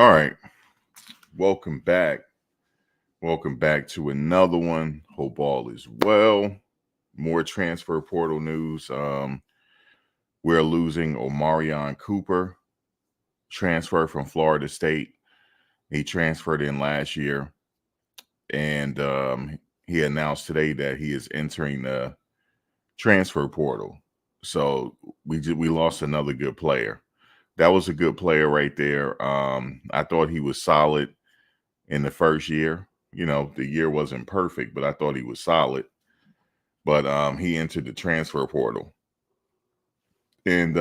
All right. Welcome back. Welcome back to another one. Hope all is well. More transfer portal news. We're losing Omarion Cooper, transfer from Florida State. He transferred in last year, and he announced today that he is entering the transfer portal. So we lost another good player. That was a good player right there. I thought he was solid in the first year. The year wasn't perfect, but I thought he was solid. But he entered the transfer portal. And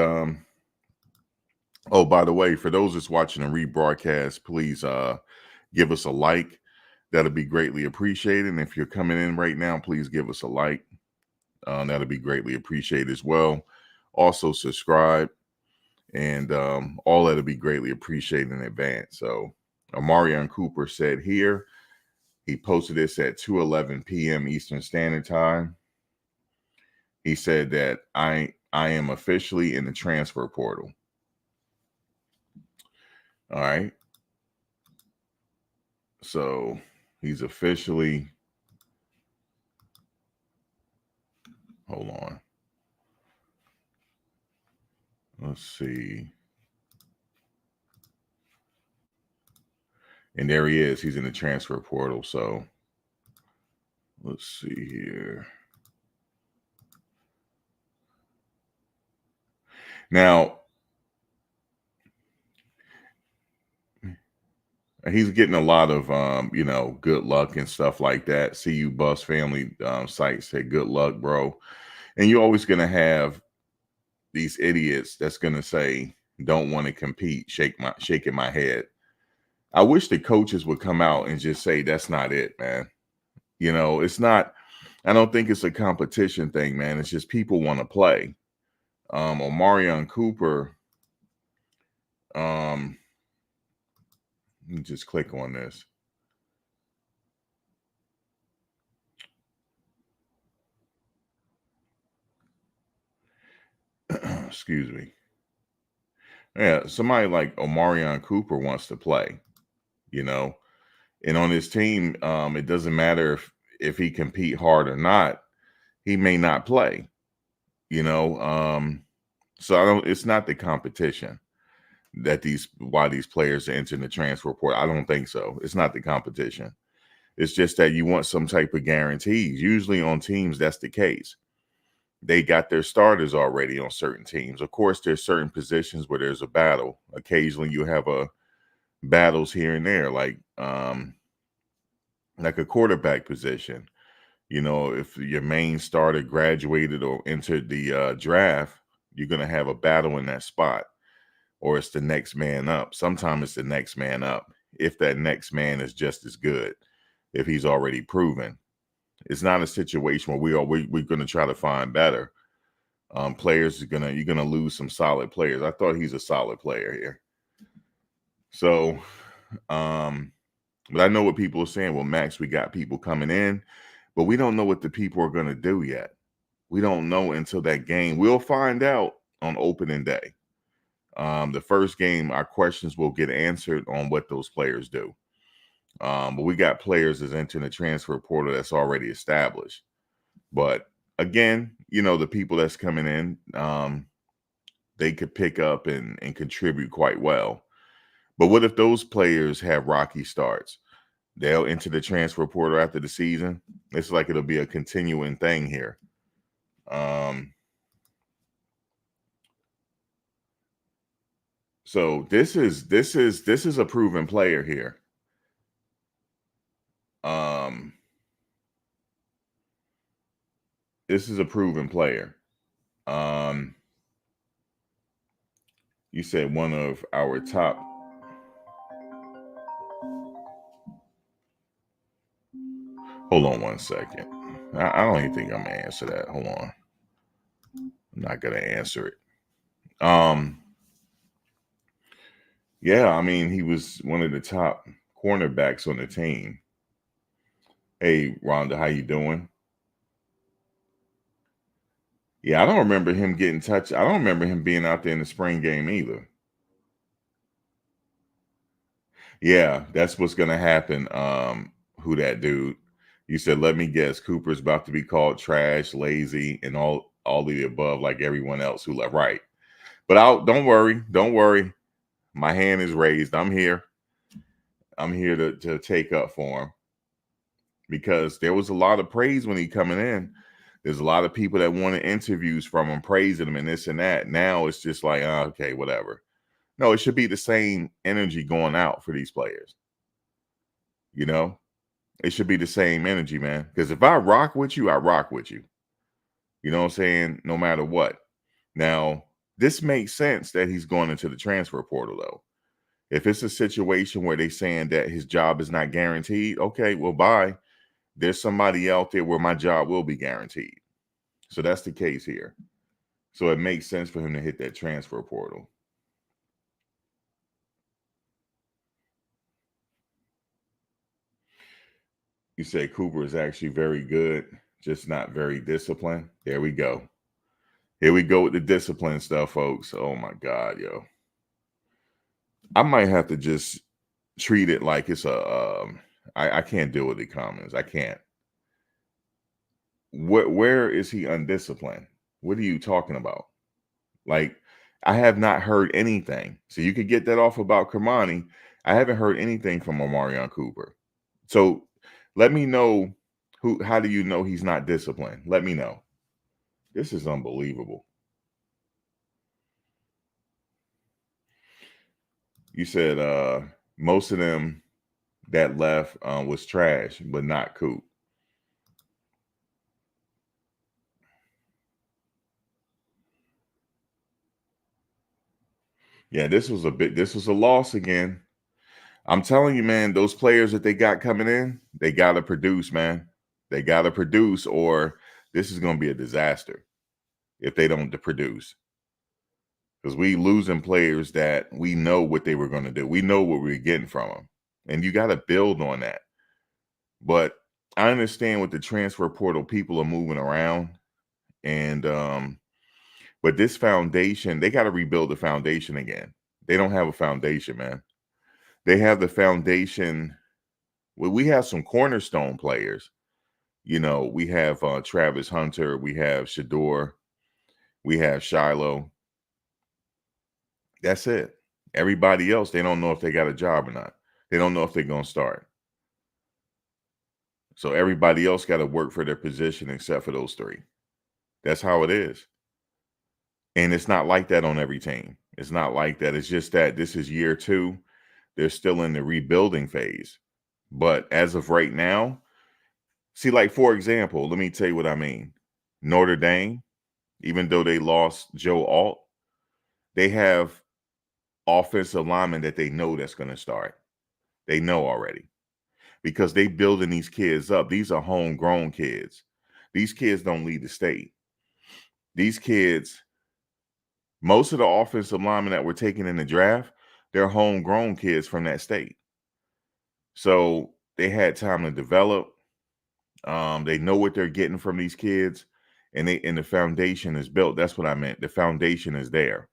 oh, by the way, for those that's watching the rebroadcast, please give us a like. That'll be greatly appreciated. And if you're coming in right now, please give us a like. That'll be greatly appreciated as well. Also, subscribe. And all that'll be greatly appreciated in advance. So, Omarion Cooper said here, he posted this at 2:11 p.m. Eastern Standard Time. He said that I am officially in the transfer portal. All right. So he's officially, hold on. Let's see. And there he is. He's in the transfer portal. So let's see here. Now, he's getting a lot of, good luck and stuff like that. CU Bus Family site said, good luck, bro. And you're always going to have these idiots that's going to say, don't want to compete, shaking my head. I wish the coaches would come out and just say, that's not it, man. It's not, I don't think it's a competition thing, man. It's just people want to play. Omarion Cooper, let me just click on this. Excuse me. Yeah, somebody like Omarion Cooper wants to play, and on his team, it doesn't matter if he compete hard or not, he may not play, so it's not the competition that why these players are entering the transfer portal. I don't think so. It's not the competition. It's just that you want some type of guarantees. Usually on teams, that's the case. They got their starters already on certain teams. Of course, there's certain positions where there's a battle. Occasionally you have battles here and there, like a quarterback position. If your main starter graduated or entered the draft, you're going to have a battle in that spot, or it's the next man up. Sometimes it's the next man up if that next man is just as good, if he's already proven. It's not a situation where we're going to try to find better players. You're gonna lose some solid players. I thought he's a solid player here. So, but I know what people are saying. Well, Max, we got people coming in, but we don't know what the people are going to do yet. We don't know until that game. We'll find out on opening day. The first game, our questions will get answered on what those players do. But we got players that's entering the transfer portal that's already established. But again, the people that's coming in, they could pick up and contribute quite well. But what if those players have rocky starts? They'll enter the transfer portal after the season. It's like it'll be a continuing thing here. So this is a proven player here. This is a proven player. You said one of our top. Hold on one second. I don't even think I'm gonna answer that. Hold on. I'm not gonna answer it. Yeah, I mean, he was one of the top cornerbacks on the team. Hey, Rhonda, how you doing? Yeah, I don't remember him getting touched. I don't remember him being out there in the spring game either. Yeah, that's what's gonna happen. Who that dude? You said, let me guess, Cooper's about to be called trash, lazy, and all of the above, like everyone else who left. Right. But don't worry, don't worry. My hand is raised. I'm here. I'm here to take up for him because there was a lot of praise when he coming in. There's a lot of people that wanted interviews from him, praising him and this and that. Now it's just like, okay, whatever. No, it should be the same energy going out for these players. You know, it should be the same energy, man. Because if I rock with you, I rock with you. You know what I'm saying? No matter what. Now, this makes sense that he's going into the transfer portal, though. If it's a situation where they're saying that his job is not guaranteed, okay, well, bye. There's somebody out there where my job will be guaranteed. So that's the case here. So it makes sense for him to hit that transfer portal. You say Cooper is actually very good, just not very disciplined. There we go. Here we go with the discipline stuff, folks. Oh my God, yo. I might have to just treat it like it's I can't deal with the comments. I can't. Where is he undisciplined? What are you talking about? Like, I have not heard anything. So you could get that off about Kermani. I haven't heard anything from Omarion Cooper. So let me know how do you know he's not disciplined? Let me know. This is unbelievable. You said most of them that left was trash, but not Coop. Yeah, this was a loss again. I'm telling you, man, those players that they got coming in, they gotta produce, man. They gotta produce, or this is gonna be a disaster if they don't produce. Because we losing players that we know what they were gonna do. We know what we're getting from them. And you gotta build on that. But I understand with the transfer portal, people are moving around. And but this foundation, they got to rebuild the foundation again. They don't have a foundation, man. They have the foundation. Well, we have some cornerstone players. You know, we have Travis Hunter, we have Shador, we have Shiloh. That's it. Everybody else, they don't know if they got a job or not. They don't know if they're going to start. So everybody else got to work for their position except for those three. That's how it is. And it's not like that on every team. It's not like that. It's just that this is year 2. They're still in the rebuilding phase. But as of right now, see, like, for example, let me tell you what I mean. Notre Dame, even though they lost Joe Alt, they have offensive linemen that they know that's going to start. They know already because they building these kids up. These are homegrown kids. These kids don't leave the state. These kids, most of the offensive linemen that were taken in the draft, they're homegrown kids from that state. So they had time to develop. They know what they're getting from these kids, and the foundation is built. That's what I meant. The foundation is there.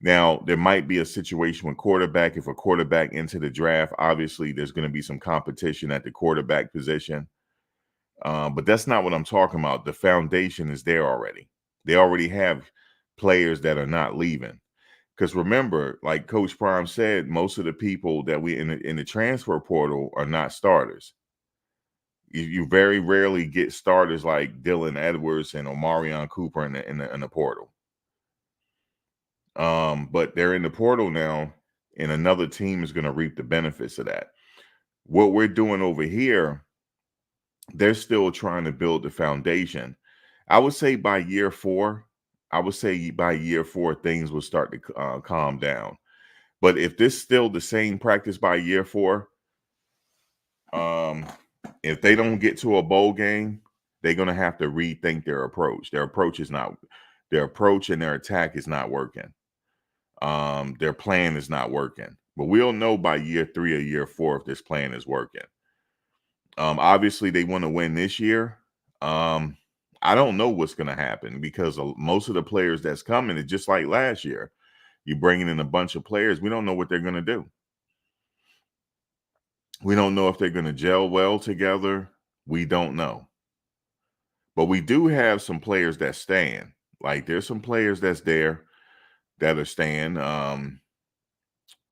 Now, there might be a situation with quarterback. If a quarterback into the draft, obviously there's going to be some competition at the quarterback position. But that's not what I'm talking about. The foundation is there already. They already have players that are not leaving. Because remember, like Coach Prime said, most of the people that we in the transfer portal are not starters. You very rarely get starters like Dylan Edwards and Omarion Cooper in the portal. But they're in the portal now, and another team is going to reap the benefits of that. What we're doing over here, they're still trying to build the foundation. I would say by year 4, things will start to calm down. But if this still the same practice by year 4, if they don't get to a bowl game, they're going to have to rethink their approach. Their approach and their attack is not working. Their plan is not working. But we'll know by year 3 or year 4 if this plan is working. Obviously, they want to win this year. I don't know what's going to happen because most of the players that's coming is just like last year. You're bringing in a bunch of players. We don't know what they're going to do. We don't know if they're going to gel well together. We don't know. But we do have some players that stand. Like there's some players that's there that are staying.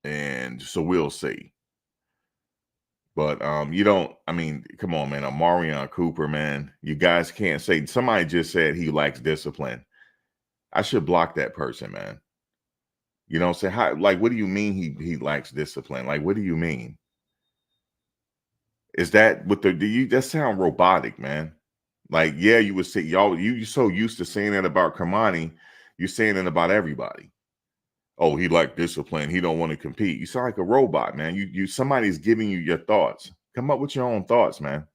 And so we'll see. But you don't, I mean, come on, man. Omarion Cooper, man. You guys can't say somebody just said he lacks discipline. I should block that person, man. You know, say how like what do you mean he lacks discipline? Like, what do you mean? Is that what the do you that sound robotic, man? Like, yeah, you would say y'all you so used to saying that about Kamani, you're saying it about everybody. Oh, he like discipline. He don't want to compete. You sound like a robot, man. You somebody's giving you your thoughts. Come up with your own thoughts, man.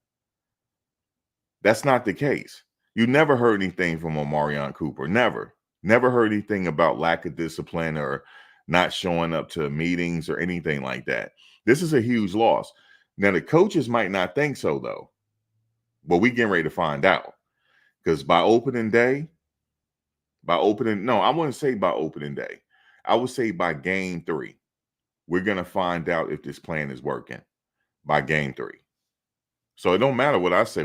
That's not the case. You never heard anything from Omarion Cooper. Never. Never heard anything about lack of discipline or not showing up to meetings or anything like that. This is a huge loss. Now, the coaches might not think so, though. But we getting ready to find out. Because by opening day, no, I wouldn't say by opening day. I would say by game 3, we're going to find out if this plan is working by game 3. So it don't matter what I say.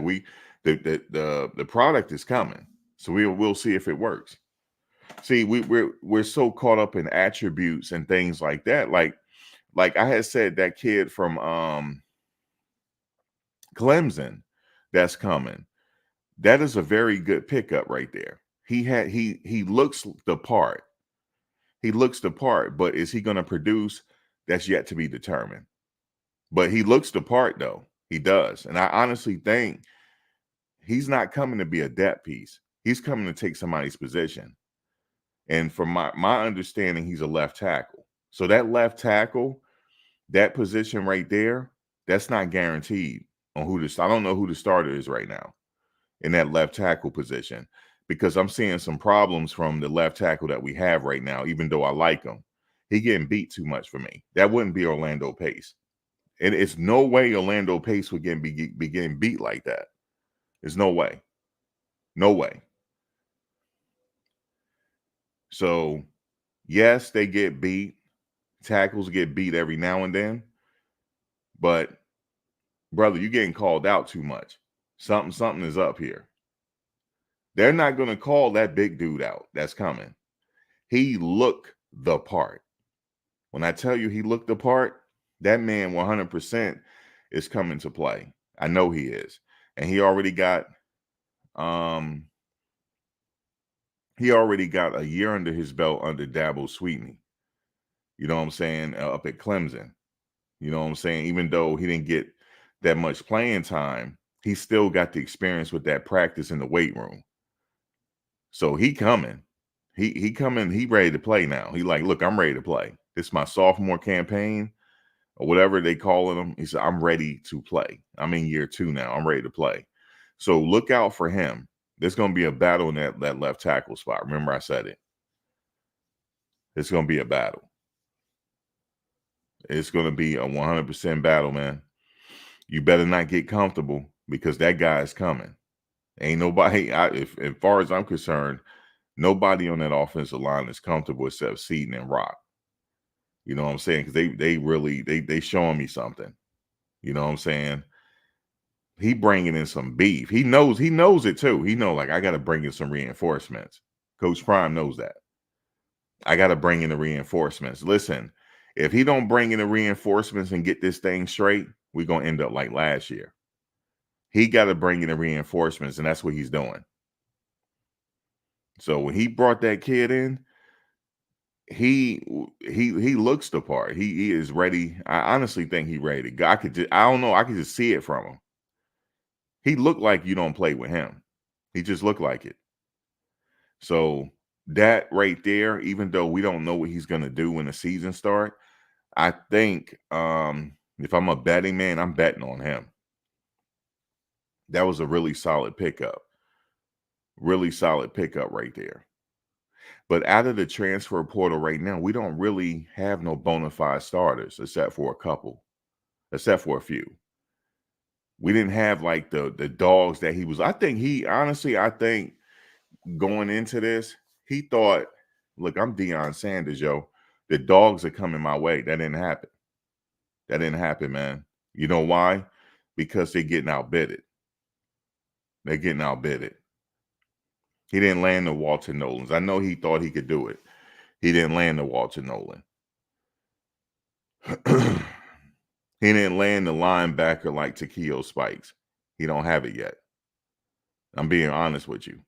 The product is coming. So we'll see if it works. See, we're so caught up in attributes and things like that. Like I had said, that kid from Clemson that's coming. That is a very good pickup right there. He looks the part. He looks the part, but is he going to produce? That's yet to be determined. But he looks the part, though. He does. And I honestly think he's not coming to be a depth piece. He's coming to take somebody's position. And from my understanding, he's a left tackle. So that left tackle, that position right there, that's not guaranteed on I don't know who the starter is right now in that left tackle position, because I'm seeing some problems from the left tackle that we have right now, even though I like him. He getting beat too much for me. That wouldn't be Orlando Pace. And it's no way Orlando Pace would be getting beat like that. There's no way. No way. So, yes, they get beat. Tackles get beat every now and then. But, brother, you're getting called out too much. Something is up here. They're not going to call that big dude out that's coming. He looked the part. When I tell you he looked the part, that man 100% is coming to play. I know he is. And he already got a year under his belt under Dabo Sweetney. You know what I'm saying? Up at Clemson. You know what I'm saying? Even though he didn't get that much playing time, he still got the experience with that practice in the weight room. So he coming. He coming, he ready to play now. He like, look, I'm ready to play. This is my sophomore campaign or whatever they calling him. He said, I'm ready to play. I'm in year 2 now. I'm ready to play. So look out for him. There's going to be a battle in that left tackle spot. Remember I said it. It's going to be a battle. It's going to be a 100% battle, man. You better not get comfortable because that guy is coming. Ain't nobody, as far as I'm concerned, nobody on that offensive line is comfortable except Seaton and Rock. You know what I'm saying? Because they really showing me something. You know what I'm saying? He bringing in some beef. He knows it too. He know like I got to bring in some reinforcements. Coach Prime knows that. I got to bring in the reinforcements. Listen, if he don't bring in the reinforcements and get this thing straight, we're going to end up like last year. He got to bring in the reinforcements, and that's what he's doing. So when he brought that kid in, he looks the part. He is ready. I honestly think he's ready to go. I don't know. I could just see it from him. He looked like you don't play with him. He just looked like it. So that right there, even though we don't know what he's going to do when the season starts, I think if I'm a betting man, I'm betting on him. That was a really solid pickup. Really solid pickup right there. But out of the transfer portal right now, we don't really have no bona fide starters except for a couple, except for a few. We didn't have like the dogs that he was. I think going into this, he thought, look, I'm Deion Sanders, yo. The dogs are coming my way. That didn't happen. That didn't happen, man. You know why? Because they're getting outbidded. They're getting outbidded. He didn't land the Walter Nolans. I know he thought he could do it. He didn't land the Walter Nolan. He didn't land the linebacker like Takeo Spikes. He don't have it yet. I'm being honest with you.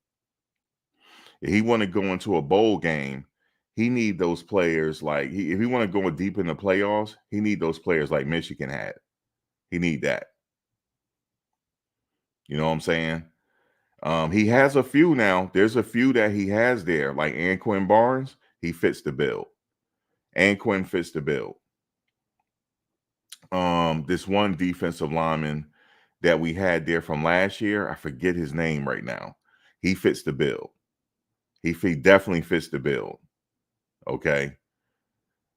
If he want to go into a bowl game, he need those players like if he want to go deep in the playoffs, he need those players like Michigan had. He need that. You know what I'm saying? He has a few now. There's a few that he has there, like Anquin Barnes. He fits the bill. Anquin fits the bill. This one defensive lineman that we had there from last year, I forget his name right now. He fits the bill. He definitely fits the bill. Okay.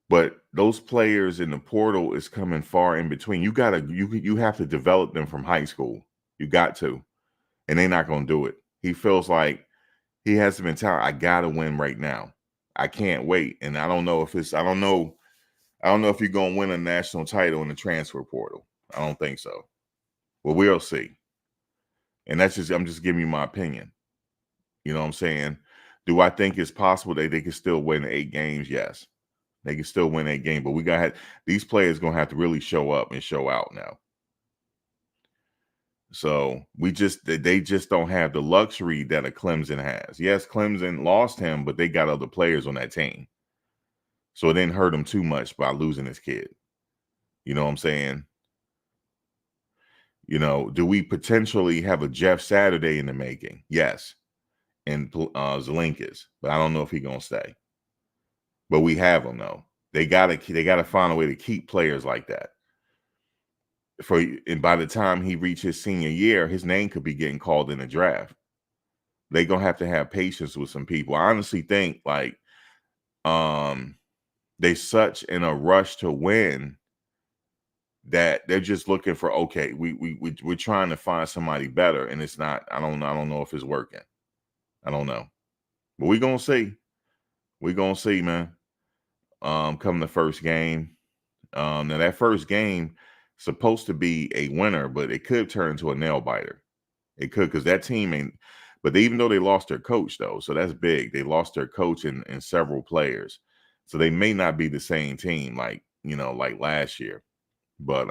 But those players in the portal is coming far in between. You have to develop them from high school. You got to. And they're not going to do it. He feels like he has the mentality, I got to win right now. I can't wait. And I don't know if it's, I don't know if you're going to win a national title in the transfer portal. I don't think so. Well, we'll see. And I'm just giving you my opinion. You know what I'm saying? Do I think it's possible that they can still win 8 games? Yes. They can still win 8 games, but these players going to have to really show up and show out now. So they just don't have the luxury that a Clemson has. Yes, Clemson lost him, but they got other players on that team. So it didn't hurt him too much by losing his kid. You know what I'm saying? You know, do we potentially have a Jeff Saturday in the making? Yes. And Zelinkas, but I don't know if he's going to stay. But we have him though. They gotta find a way to keep players like that. And by the time he reaches his senior year, his name could be getting called in the draft. They're gonna have to have patience with some people. I honestly think like they such in a rush to win that they're just looking for, okay, we're trying to find somebody better, and it's not. I don't know if it's working. I don't know, but we're gonna see. We're gonna see, man. Come the first game. Now that first game supposed to be a winner, but it could turn into a nail biter. It could, because that team ain't. But even though they lost their coach, though, so that's big. They lost their coach and several players, so they may not be the same team like last year. But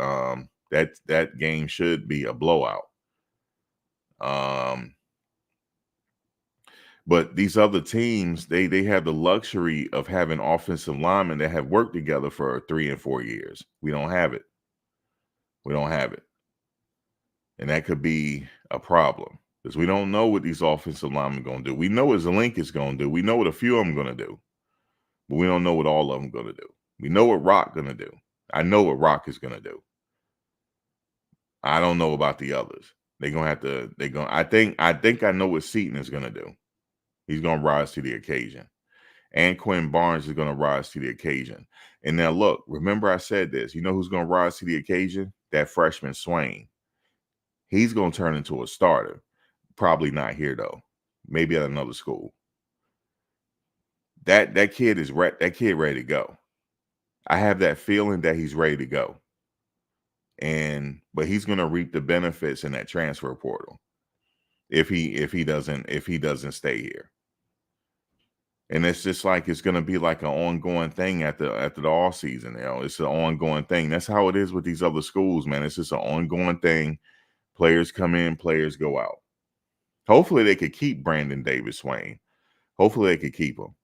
that game should be a blowout. But these other teams, they have the luxury of having offensive linemen that have worked together for 3 and 4 years. We don't have it. We don't have it. And that could be a problem because we don't know what these offensive linemen are going to do. We know what Zelink is going to do. We know what a few of them are going to do. But we don't know what all of them are going to do. We know what Rock going to do. I know what Rock is going to do. I don't know about the others. I think I know what Seaton is going to do. He's going to rise to the occasion. And Quinn Barnes is going to rise to the occasion. And now look, remember I said this. You know who's going to rise to the occasion? That freshman Swain. He's going to turn into a starter. Probably not here though. Maybe at another school. That kid ready to go. I have that feeling that he's ready to go. But he's going to reap the benefits in that transfer portal if he doesn't stay here. And it's just like it's going to be like an ongoing thing after the off season. It's an ongoing thing. That's how it is with these other schools, man. It's just an ongoing thing. Players come in, players go out. Hopefully they could keep Brandon Davis Swain. Hopefully they could keep him.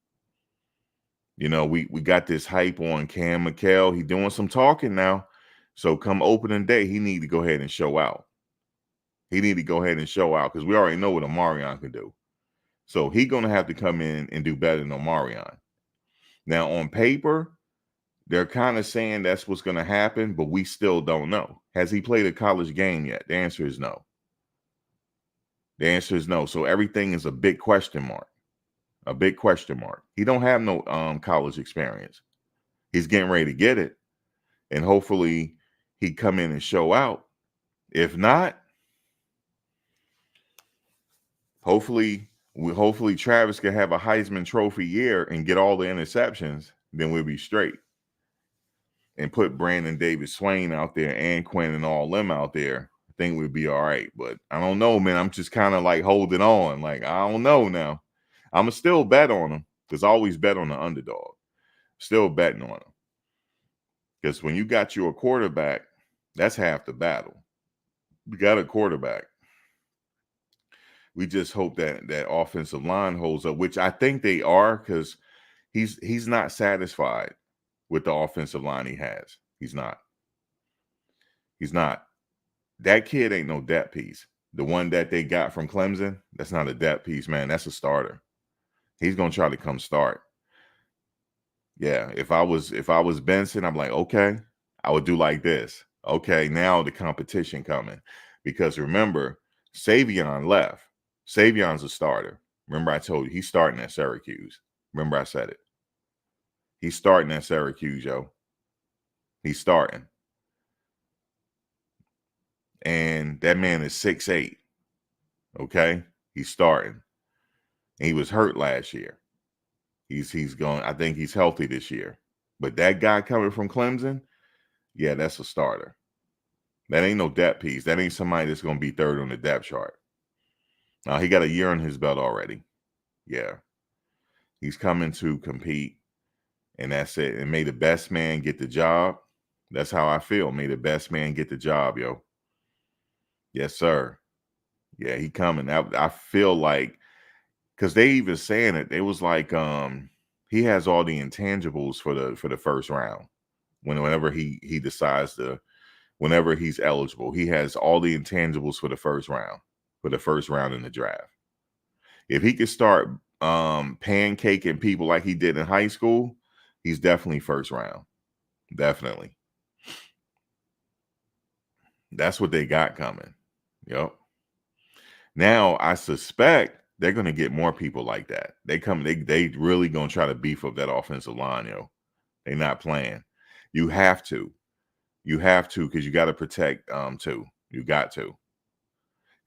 You know, we got this hype on Cam McHale. He's doing some talking now. So come opening day, he need to go ahead and show out. He need to go ahead and show out because we already know what Omarion can do. So he's going to have to come in and do better than Omarion. Now, on paper, they're kind of saying that's what's going to happen, but we still don't know. Has he played a college game yet? The answer is no. The answer is no. So everything is a big question mark. A big question mark. He don't have no college experience. He's getting ready to get it. And hopefully he come in and show out. If not, hopefully Travis can have a Heisman Trophy year and get all the interceptions. Then we'll be straight. and put Brandon Davis Swain out there and Quinn and all them out there, I think we'd be all right. But I don't know, man. I'm just kind of like holding on. Like, I don't know now. I'm going to still bet on them because I always bet on the underdog. Still betting on them. Because when you got your quarterback, that's half the battle. We got a quarterback. We just hope that offensive line holds up, which I think they are, because he's not satisfied with the offensive line he has. He's not. He's not. That kid ain't no depth piece. The one that they got from Clemson, that's not a depth piece, man. That's a starter. He's gonna try to come start. Yeah, if I was Benson, I'm like, okay, I would do like this. Okay, now the competition coming. Because remember, Savion left. Savion's a starter. Remember I told you, he's starting at Syracuse. Remember I said it. He's starting at Syracuse, yo. He's starting. And that man is 6'8". Okay? He's starting. And he was hurt last year. He's going, I think he's healthy this year. But that guy coming from Clemson, yeah, that's a starter. That ain't no depth piece. That ain't somebody that's going to be third on the depth chart. Now, he got a year on his belt already. Yeah. He's coming to compete, and that's it. And may the best man get the job. That's how I feel. May the best man get the job, yo. Yes, sir. Yeah, he coming. I feel like, because they even saying it, it was like he has all the intangibles for the first round. Whenever he decides to, whenever he's eligible, he has all the intangibles for the first round in the draft. If he could start pancaking people like he did in high school, he's definitely first round. Definitely. That's what they got coming. Yep. Now I suspect they're gonna get more people like that. They really gonna try to beef up that offensive line, yo. They're not playing. You have to. You have to, because you got to protect too. You got to.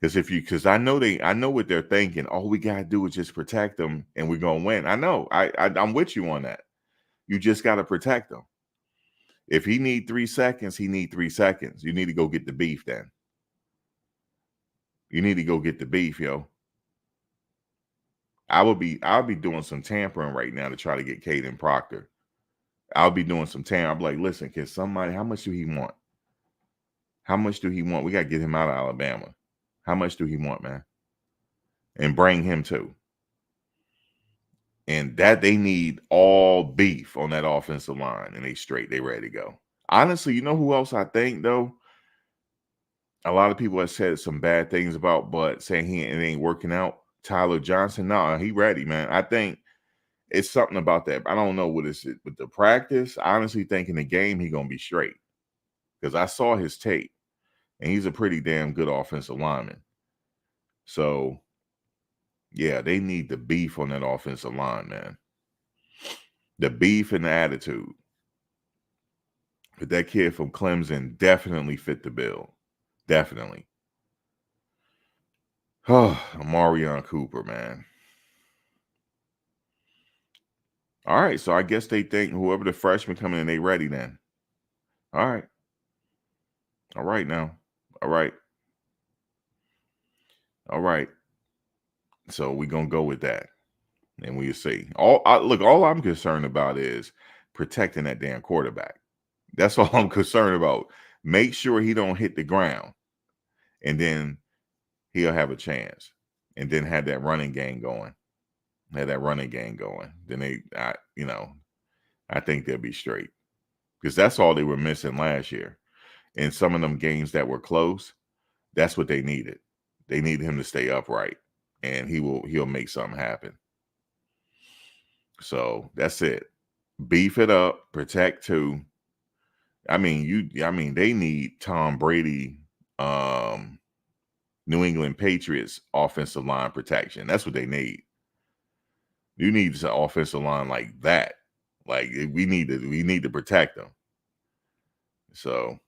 Because I know what they're thinking. All we gotta do is just protect them and we're gonna win. I know. I'm with you on that. You just gotta protect them. If he need 3 seconds, he need 3 seconds. You need to go get the beef then. You need to go get the beef, yo. I'll be doing some tampering right now to try to get Caden Proctor. I'll be doing some tampering. I'll be like, listen, can somebody, how much do he want? How much do he want? We got to get him out of Alabama. How much do he want, man? And bring him too. And that they need all beef on that offensive line, and they ready to go. Honestly, you know who else I think, though? A lot of people have said some bad things about, but saying it ain't working out. Tyler Johnson, nah, he ready, man. I think it's something about that. I don't know what is it with the practice. I honestly think in the game he gonna be straight, because I saw his tape, and he's a pretty damn good offensive lineman. So, yeah, they need the beef on that offensive line, man. The beef and the attitude. But that kid from Clemson definitely fit the bill. Definitely. Oh, Omarion Cooper, man. All right, so I guess they think whoever the freshman coming in, they ready then. All right. All right now. All right. All right. So we're going to go with that. And we'll see. All I'm concerned about is protecting that damn quarterback. That's all I'm concerned about. Make sure he don't hit the ground. And then he'll have a chance. And then have that running game going. Then I think they'll be straight. Because that's all they were missing last year. In some of them games that were close, that's what they needed. They need him to stay upright. And he'll make something happen. So that's it. Beef it up, protect too. I mean, they need Tom Brady, New England Patriots offensive line protection. That's what they need. You need an offensive line like that. Like we need to protect them. So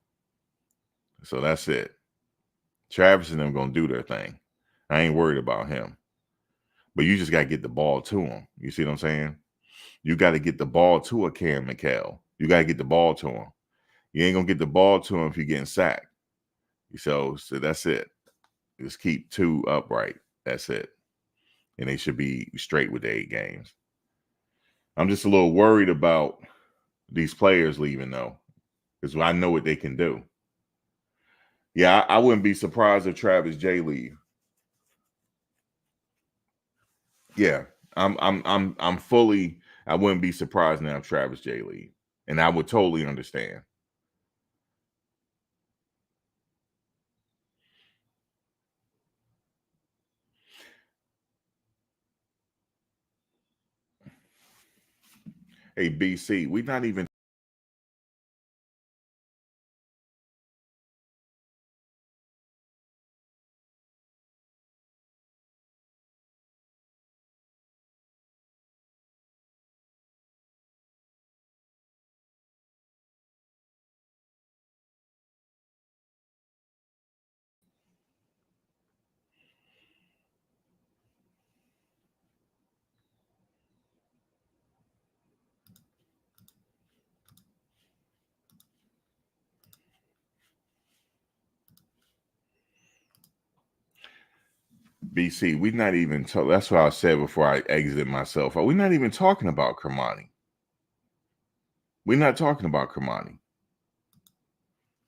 that's it. Travis and them gonna do their thing. I ain't worried about him. But you just gotta get the ball to him. You see what I'm saying? You got to get the ball to a Cam McHale. You got to get the ball to him. You ain't gonna get the ball to him if you're getting sacked. So that's it. Just keep 2 upright. That's it. And they should be straight with the 8 games. I'm just a little worried about these players leaving though, because I know what they can do. Yeah, I wouldn't be surprised if Travis J leave. Yeah, I'm fully. I wouldn't be surprised now if Travis J leave, and I would totally understand. Hey, BC, we're not even. BC, we're not even. That's what I said before I exited myself. We're not even talking about Kermani. We're not talking about Kermani.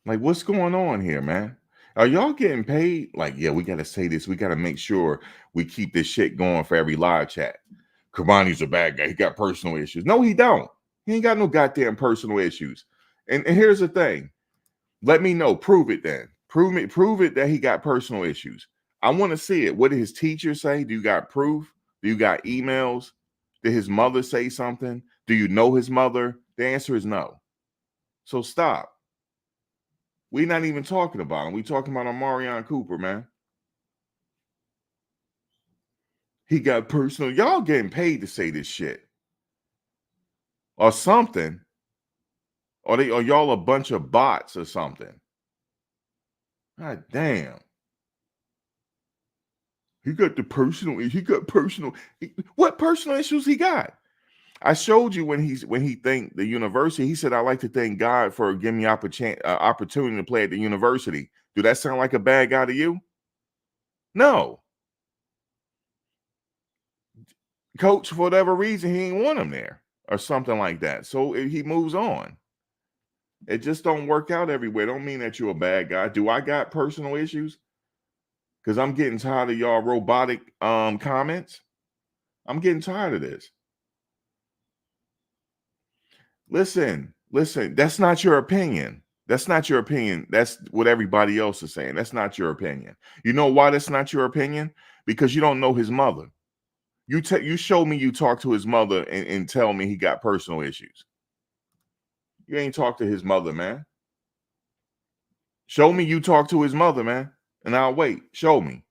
Like, what's going on here, man? Are y'all getting paid? Like, yeah, we got to say this. We got to make sure we keep this shit going for every live chat. Kermani's a bad guy. He got personal issues. No, he don't. He ain't got no goddamn personal issues. And here's the thing. Let me know. Prove it then. Prove it that he got personal issues. I want to see it. What did his teacher say? Do you got proof? Do you got emails? Did his mother say something? Do you know his mother? The answer is no. So stop. We're not even talking about him. We talking about Omarion Cooper, man. He got personal. Y'all getting paid to say this shit. Or something. Or y'all a bunch of bots or something. God damn. He got the personal. He got personal. What personal issues he got? I showed you when he thanked the university. He said, "I like to thank God for giving me opportunity to play at the university." Do that sound like a bad guy to you? No, coach, for whatever reason, he ain't want him there or something like that. So he moves on. It just don't work out everywhere. Don't mean that you're a bad guy. Do I got personal issues? Because I'm getting tired of y'all robotic comments. I'm getting tired of this. Listen. That's not your opinion. That's not your opinion. That's what everybody else is saying. That's not your opinion. You know why that's not your opinion? Because you don't know his mother. You show me you talk to his mother and tell me he got personal issues. You ain't talk to his mother, man. Show me you talk to his mother, man, and I'll wait. Show me.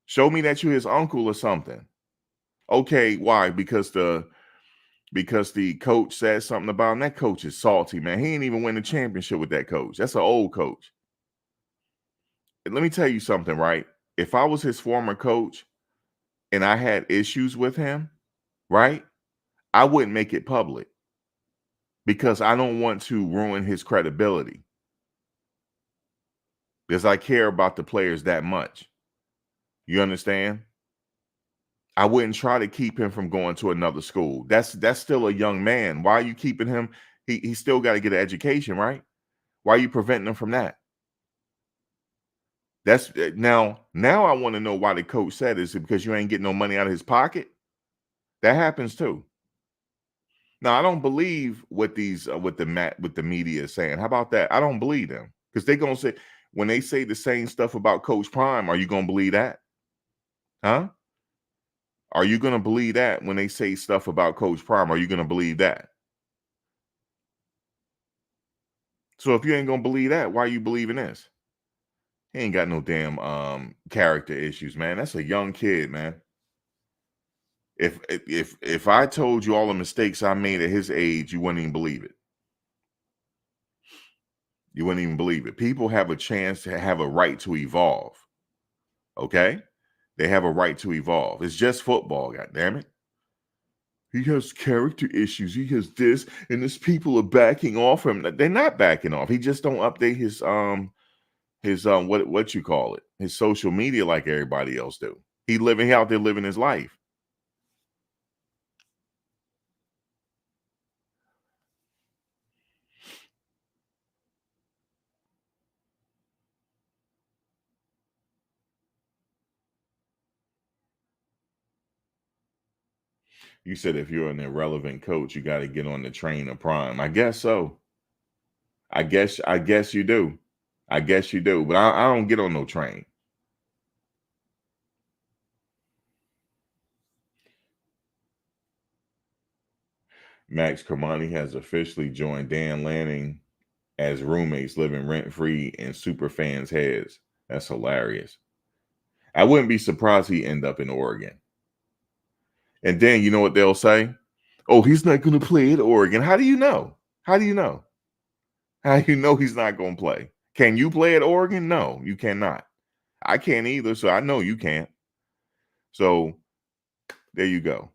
Show me that you his uncle or something. Okay, why? Because the coach said something about him. That coach is salty, man. He ain't even win the championship with that coach. That's an old coach. And let me tell you something, right? If I was his former coach and I had issues with him, right, I wouldn't make it public because I don't want to ruin his credibility because I care about the players that much. You understand? I wouldn't try to keep him from going to another school. That's still a young man. Why are you keeping him? He still got to get an education, right? Why are you preventing him from that? That's now I want to know why the coach said this. Is it because you ain't getting no money out of his pocket? That happens too. Now I don't believe what these with the media is saying. How about that? I don't believe them because they're gonna say when they say the same stuff about Coach Prime. Are you gonna believe that? Huh? Are you gonna believe that when they say stuff about Coach Prime? Are you gonna believe that? So if you ain't gonna believe that, why are you believing this? He ain't got no damn character issues, man. That's a young kid, man. If I told you all the mistakes I made at his age, you wouldn't even believe it. You wouldn't even believe it. People have a chance to have a right to evolve. Okay? They have a right to evolve. It's just football, god damn it. He has character issues. He has this, and his people are backing off him. They're not backing off. He just don't update his what you call it, his social media like everybody else do. He out there living his life. You said if you're an irrelevant coach, you got to get on the train of prime. I guess so. I guess you do. I guess you do. But I don't get on no train. Max Kermani has officially joined Dan Lanning as roommates living rent free in super fans' heads. That's hilarious. I wouldn't be surprised he end up in Oregon. And then you know what they'll say? Oh, he's not going to play at Oregon. How do you know? How do you know? How do you know he's not going to play? Can you play at Oregon? No, you cannot. I can't either, so I know you can't. So there you go.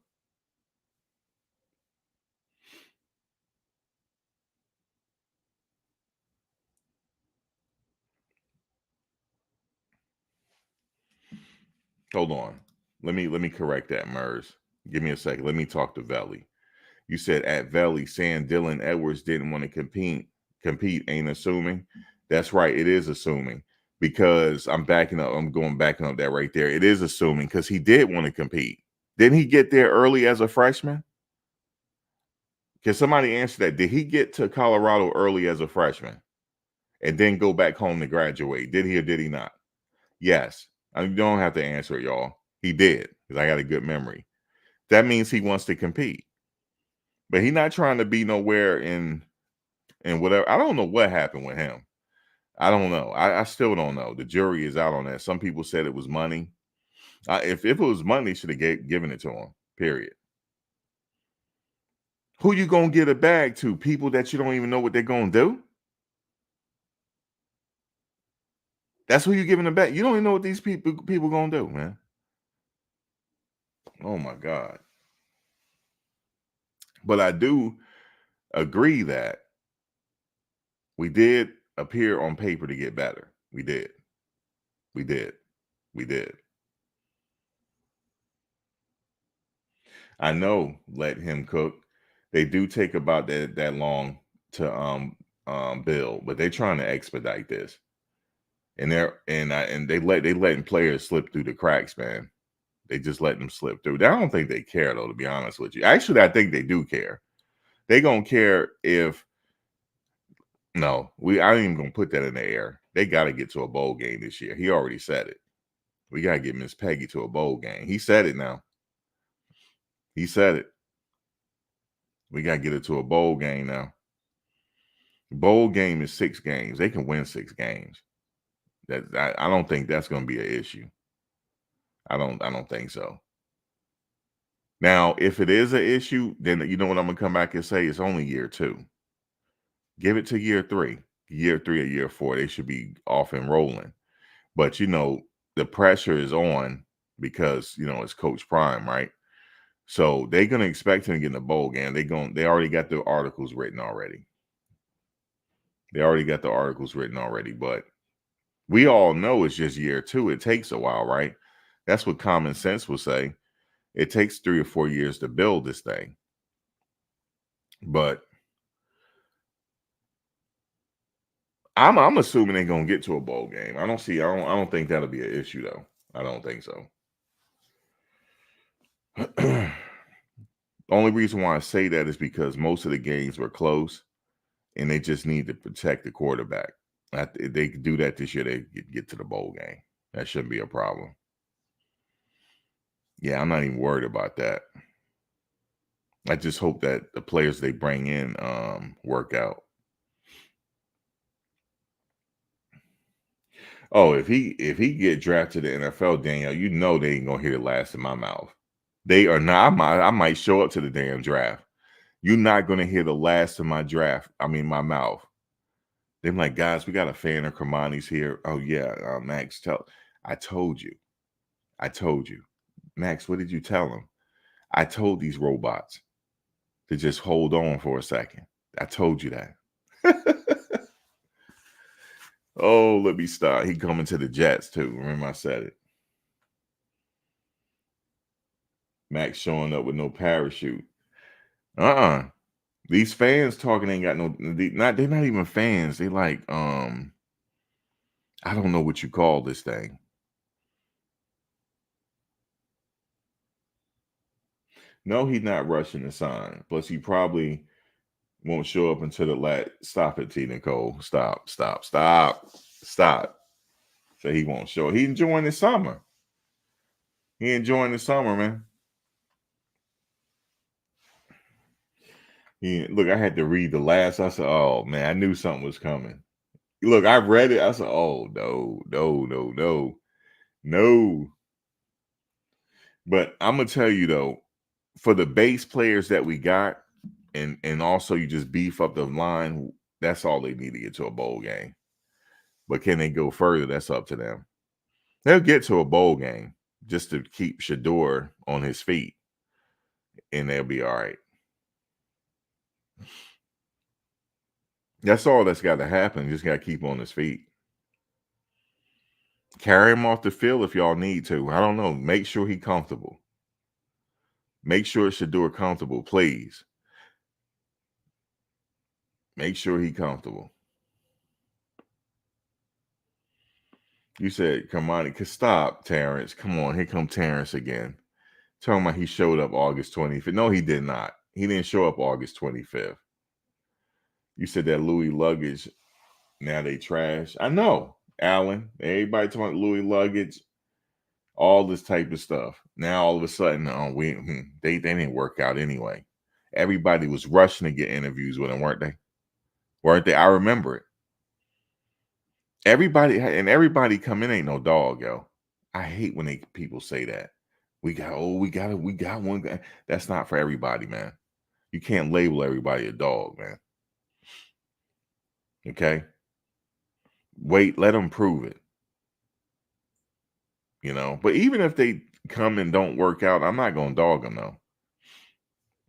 Hold on. Let me correct that, Mers. Give me a second. Let me talk to Veli. You said at Veli saying Dylan Edwards didn't want to compete ain't assuming. That's right, it is assuming. Because I'm backing up that right there. It is assuming because he did want to compete. Didn't he get there early as a freshman? Can somebody answer that? Did he get to Colorado early as a freshman and then go back home to graduate? Did he or did he not? Yes. You don't have to answer it, y'all. He did because I got a good memory. That means he wants to compete. But he's not trying to be nowhere in whatever. I don't know what happened with him. I don't know. I still don't know. The jury is out on that. Some people said it was money. If it was money, should have given it to him. Period. Who you gonna get a bag to? People that you don't even know what they're gonna do. That's who you giving a bag. You don't even know what these people gonna do, man. Oh my God. But I do agree that we did appear on paper to get better. We did. We did. We did. I know. Let him cook. They do take about that long to build, but they're trying to expedite this. And they letting players slip through the cracks, man. They just letting them slip through. I don't think they care though, to be honest with you. Actually, I think they do care. They gonna care if no, I ain't even gonna put that in the air. They gotta get to a bowl game this year. He already said it. We gotta get Miss Peggy to a bowl game. He said it now. He said it. We gotta get her to a bowl game now. Bowl game is 6 games. They can win 6 games. I don't think that's gonna be an issue. I don't think so. Now, if it is an issue, then you know what I'm gonna come back and say? It's only year 2. Give it to year 3. Year 3 or year 4, they should be off and rolling. But you know, the pressure is on because it's Coach Prime, right? So they're gonna expect him to get in the bowl game. They already got the articles written already. They already got the articles written already, but we all know it's just year 2. It takes a while, right? That's what common sense will say. It takes 3 or 4 years to build this thing. But I'm assuming they're gonna get to a bowl game. I don't think that'll be an issue though. I don't think so. The only reason why I say that is because most of the games were close and they just need to protect the quarterback. If they could do that this year, they get to the bowl game. That shouldn't be a problem. Yeah, I'm not even worried about that. I just hope that the players they bring in work out. Oh, if he get drafted to the NFL, Daniel, you know they ain't gonna hear the last in my mouth. They are not. I might show up to the damn draft. You're not gonna hear the last of my draft. I mean, my mouth. They're like, guys, we got a fan of Kermani's here. Oh yeah, Max, I told you, Max. What did you tell him? I told these robots. to just hold on for a second. I told you that. Oh, let me start. He coming to the Jets too. Remember I said it. Max showing up with no parachute. These fans talking ain't got no. They're not even fans. They like I don't know what you call this thing. No, he's not rushing to sign. Plus, he probably won't show up until the Stop it, T. Nicole. Stop. So he won't show. He enjoying the summer. Man. Look, I had to read the last. I said, oh man, I knew something was coming. Look, I read it. I said, oh no. But I'm gonna tell you though, for the base players that we got, and also you just beef up the line, that's all they need to get to a bowl game. But can they go further? That's up to them. They'll get to a bowl game just to keep Shador on his feet, and they'll be all right. That's all that's got to happen. Just got to keep on his feet. Carry him off the field if y'all need to. I don't know. Make sure he's comfortable. Make sure Shador comfortable, please. Make sure he's comfortable. You said, come on, stop, Terrence. Come on, here come Terrence again. Talking about he showed up August 25th. No, he did not. He didn't show up August 25th. You said that Louis luggage, now they trash. I know, Alan. Everybody talking about Louis luggage, all this type of stuff. Now all of a sudden, they didn't work out anyway. Everybody was rushing to get interviews with him, weren't they? Weren't they? I remember it. Everybody come in ain't no dog, yo. I hate when people say that. We got one guy. That's not for everybody, man. You can't label everybody a dog, man. Okay? Wait, let them prove it. You know, but even if they come and don't work out, I'm not gonna dog them though.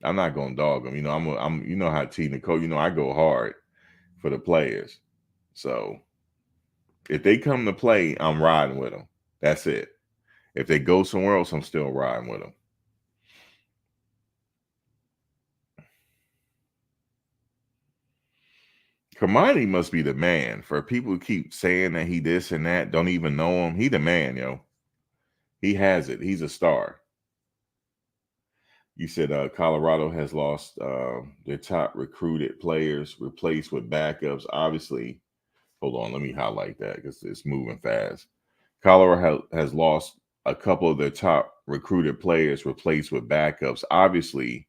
I'm not gonna dog them. You know, I'm you know how T Nicole, you know, I go hard for the players. So if they come to play, I'm riding with them. That's it. If they go somewhere else, I'm still riding with them. Kamani must be the man. For people who keep saying that he this and that, don't even know him. He the man, yo. He has it. He's a star. You said Colorado has lost their top recruited players, replaced with backups. Obviously, hold on, let me highlight that because it's moving fast. Colorado has lost a couple of their top recruited players, replaced with backups. Obviously,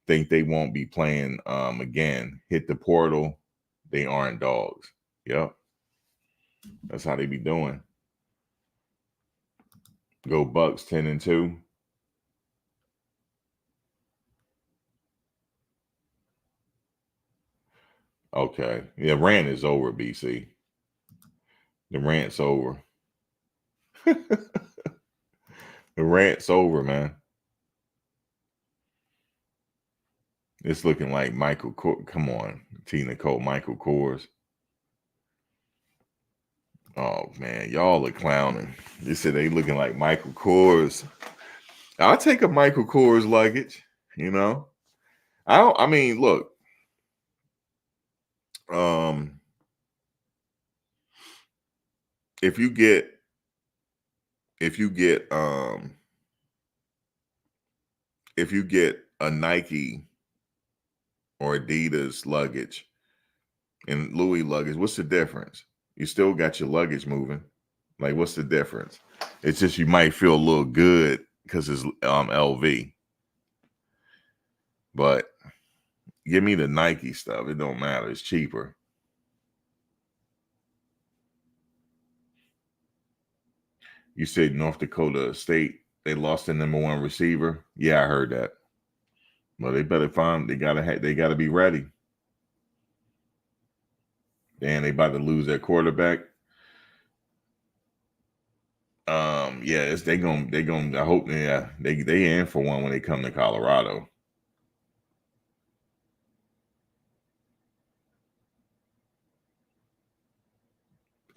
think they won't be playing again. Hit the portal. They aren't dogs. Yep. That's how they be doing. Go Bucks 10-2. Okay. Yeah, rant is over, BC. The rant's over. The rant's over, man. It's looking like Michael come on, T Nicole, Michael Kors. Oh man, y'all are clowning. They said they looking like Michael Kors. I'll take a Michael Kors luggage, you know. I mean, look. If you get if you get a Nike or Adidas luggage and Louis luggage, what's the difference? You still got your luggage moving. Like, what's the difference? It's just you might feel a little good because it's LV. But give me the Nike stuff. It don't matter. It's cheaper. You said North Dakota State, they lost their number one receiver. Yeah, I heard that. Well, they better they gotta be ready. And they about to lose their quarterback. Yeah, they gonna I hope they in for one when they come to Colorado.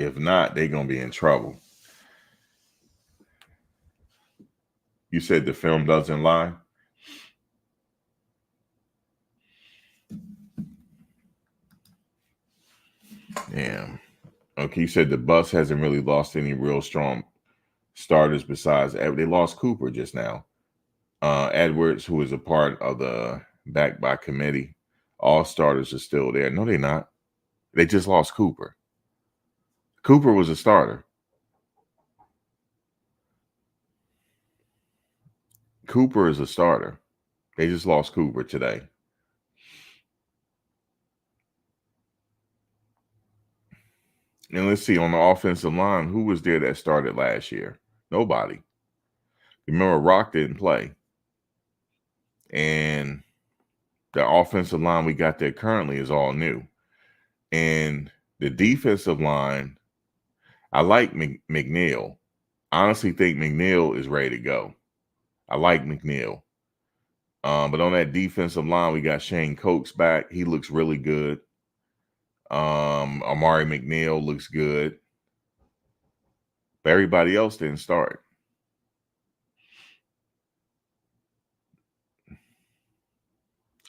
If not, they're gonna be in trouble. You said the film doesn't lie. Yeah. Okay, you said the Bucks hasn't really lost any real strong starters besides they lost Cooper just now. Edwards, who is a part of the back by committee, all starters are still there. No, they're not. They just lost Cooper. Cooper was a starter. Cooper is a starter. They just lost Cooper today. And let's see, on the offensive line, who was there that started last year? Nobody. Remember, Rock didn't play. And the offensive line we got there currently is all new. And the defensive line, I like McNeil. I honestly think McNeil is ready to go. I like McNeil. But on that defensive line, we got Shane Coates back. He looks really good. Amari McNeil looks good. But everybody else didn't start.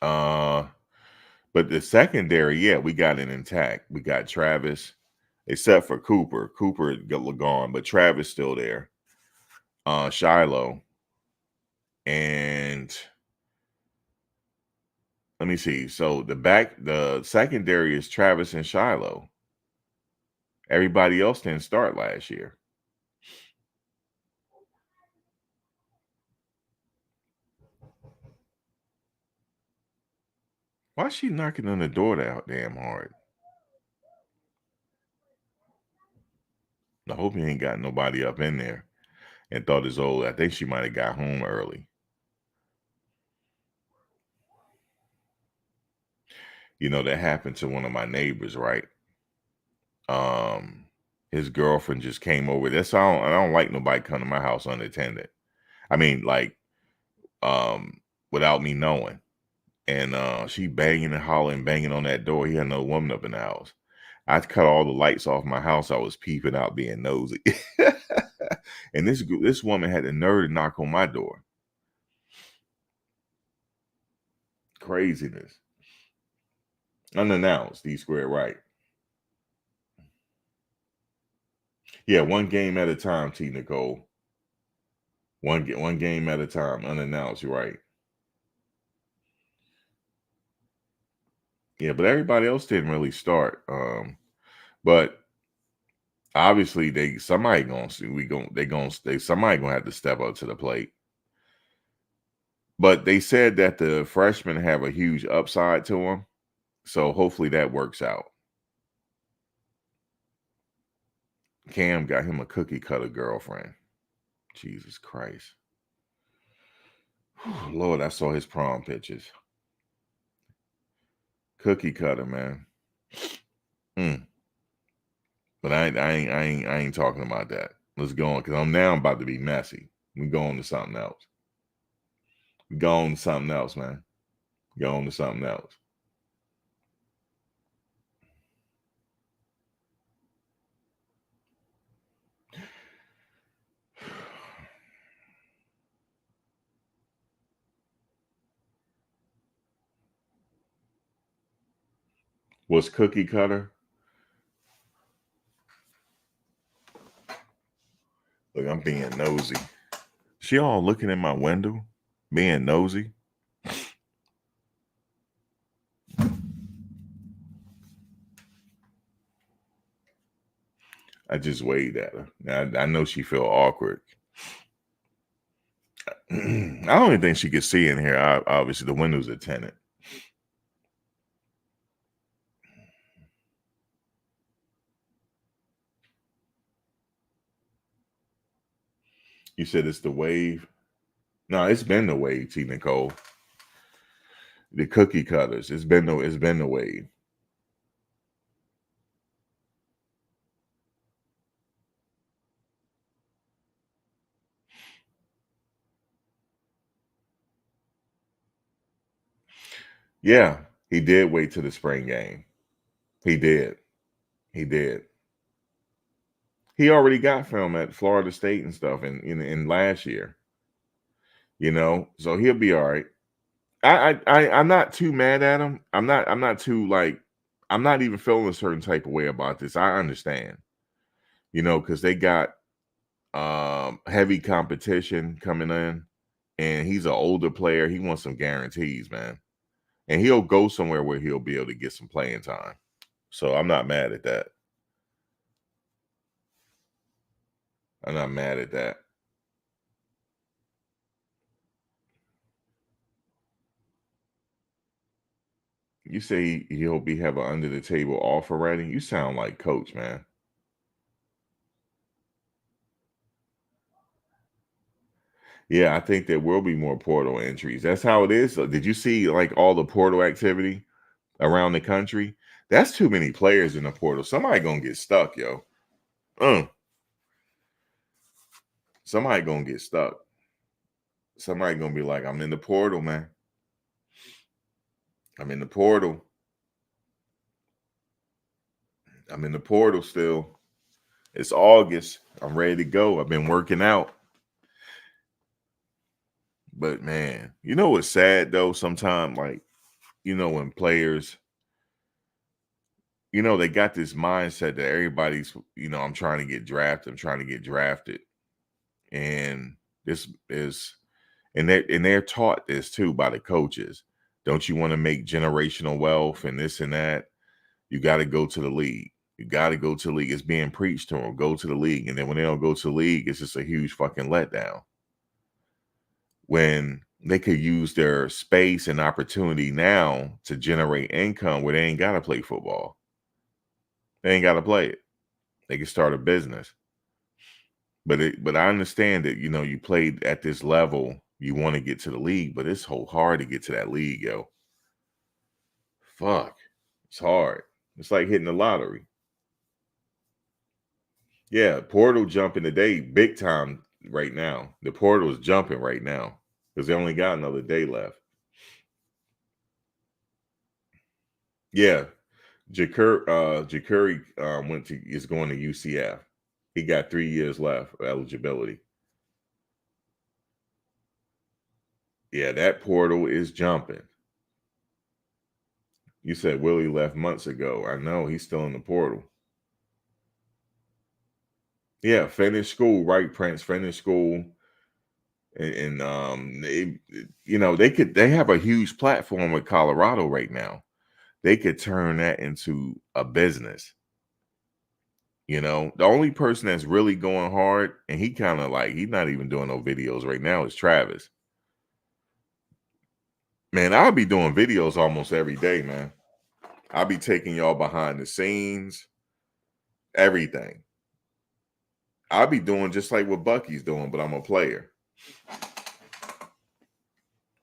But the secondary, yeah, we got it intact. We got Travis, except for Cooper. Cooper got gone, but Travis still there. Shiloh. And let me see. So the secondary is Travis and Shiloh. Everybody else didn't start last year. Why is she knocking on the door that damn hard? I hope he ain't got nobody up in there and thought it's old. I think she might have got home early. You know, that happened to one of my neighbors, right? His girlfriend just came over. I don't like nobody come to my house unattended. I mean, like, without me knowing. And she banging and hollering, banging on that door. He had no woman up in the house. I cut all the lights off my house. I was peeping out, being nosy. And this woman had the nerve to knock on my door. Craziness. Unannounced, D squared right. Yeah, one game at a time, T Nicole. One game at a time, unannounced. You're right. Yeah, but everybody else didn't really start. But obviously somebody gonna have to step up to the plate. But they said that the freshmen have a huge upside to them, so hopefully that works out. Cam got him a cookie cutter girlfriend. Jesus Christ. Lord, I saw his prom pictures. Cookie cutter, man. But I ain't talking about that. Let's go on, because I'm about to be messy. We go on to something else. Go on to something else, man. Go on to something else. Was cookie cutter? Look, I'm being nosy. She all looking in my window, being nosy. I just waved at her. I know she feel awkward. I don't even think she could see in here. Obviously, the windows are tinted. You said it's the wave. No, it's been the wave, T Nicole. The cookie cutters. It's been the wave. Yeah, he did wait till the spring game. He did. He did. He already got film at Florida State and stuff in last year. So he'll be all right. I'm not too mad at him. I'm not too like I'm not even feeling a certain type of way about this. I understand, because they got heavy competition coming in, and he's an older player. He wants some guarantees, man. And he'll go somewhere where he'll be able to get some playing time. So I'm not mad at that. I'm not mad at that. You say he'll be have an under the table offer ready. You sound like Coach, man. Yeah, I think there will be more portal entries. That's how it is. Did you see like all the portal activity around the country? That's too many players in the portal. Somebody gonna get stuck, yo. Somebody gonna get stuck. Somebody gonna be like, I'm in the portal, man. I'm in the portal. I'm in the portal still. It's August. I'm ready to go. I've been working out. But man, you know what's sad though? Sometimes, like, when players, they got this mindset that everybody's, I'm trying to get drafted. I'm trying to get drafted. And this is, and they're taught this too by the coaches. Don't you want to make generational wealth and this and that? You got to go to the league. You got to go to the league. It's being preached to them. Go to the league. And then when they don't go to the league, it's just a huge fucking letdown. When they could use their space and opportunity now to generate income where they ain't got to play football. They ain't got to play it. They can start a business. But I understand that, you played at this level. You want to get to the league, but it's so hard to get to that league, yo. Fuck. It's hard. It's like hitting the lottery. Yeah, portal jumping today, big time right now. The portal is jumping right now because they only got another day left. Yeah, Jakuri is going to UCF. He got 3 years left of eligibility. Yeah, that portal is jumping. You said Willie left months ago. I know he's still in the portal. Yeah, finish school, right, Prince? Finish school, and they have a huge platform with Colorado right now. They could turn that into a business. The only person that's really going hard, and he kind of like he's not even doing no videos right now, is Travis. Man, I'll be doing videos almost every day, man. I'll be taking y'all behind the scenes, everything. I'll be doing just like what Bucky's doing, but I'm a player.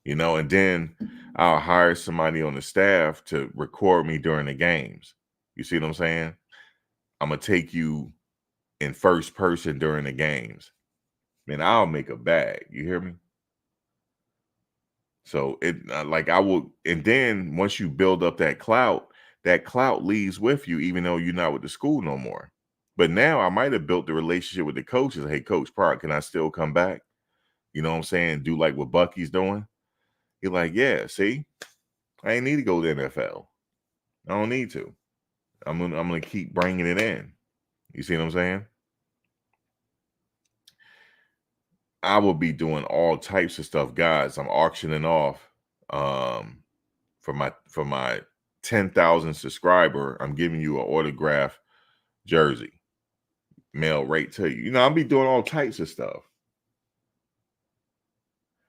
And then I'll hire somebody on the staff to record me during the games. You see what I'm saying? I'm going to take you in first person during the games. Man, I'll make a bag. You hear me? So like I will, and then once you build up that clout leaves with you, even though you're not with the school no more. But now I might have built the relationship with the coaches. Hey, Coach Park, can I still come back? You know what I'm saying? Do like what Bucky's doing. You're like, yeah, see, I ain't need to go to the NFL. I don't need to. I'm gonna keep bringing it in. You see what I'm saying? I will be doing all types of stuff, guys. I'm auctioning off for my 10,000 subscriber. I'm giving you an autograph jersey, mail right to you. I'll be doing all types of stuff.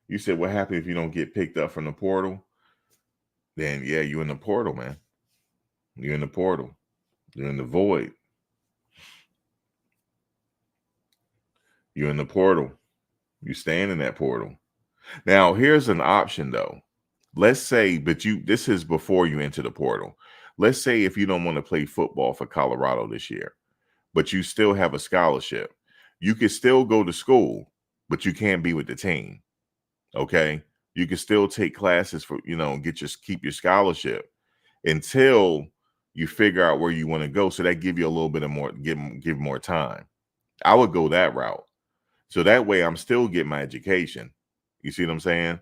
You said, what happens if you don't get picked up from the portal? Then yeah, you're in the portal, man. You're in the portal. You're in the void. You're in the portal. You stand in that portal. Now, here's an option though. Let's say, this is before you enter the portal. Let's say if you don't want to play football for Colorado this year, but you still have a scholarship, you can still go to school, but you can't be with the team. Okay. You can still take classes for, keep your scholarship until you figure out where you want to go. So that give you a little bit of more, give more time. I would go that route. So that way I'm still getting my education. You see what I'm saying?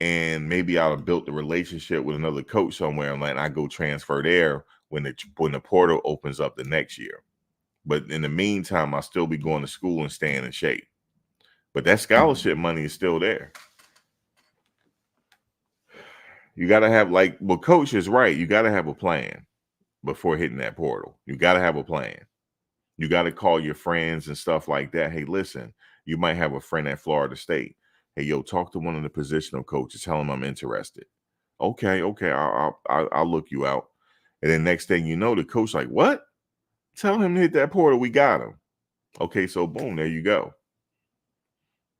And maybe I'll have built a relationship with another coach somewhere and I go transfer there when the portal opens up the next year. But in the meantime, I'll still be going to school and staying in shape. But that scholarship money is still there. You got to have, like, well, coach is right. You got to have a plan before hitting that portal. You got to have a plan. You got to call your friends and stuff like that. Hey, listen, you might have a friend at Florida State. Hey, yo, talk to one of the positional coaches. Tell them I'm interested. Okay, I'll look you out. And then next thing you know, the coach like, what? Tell him to hit that portal. We got him. Okay, so boom, there you go.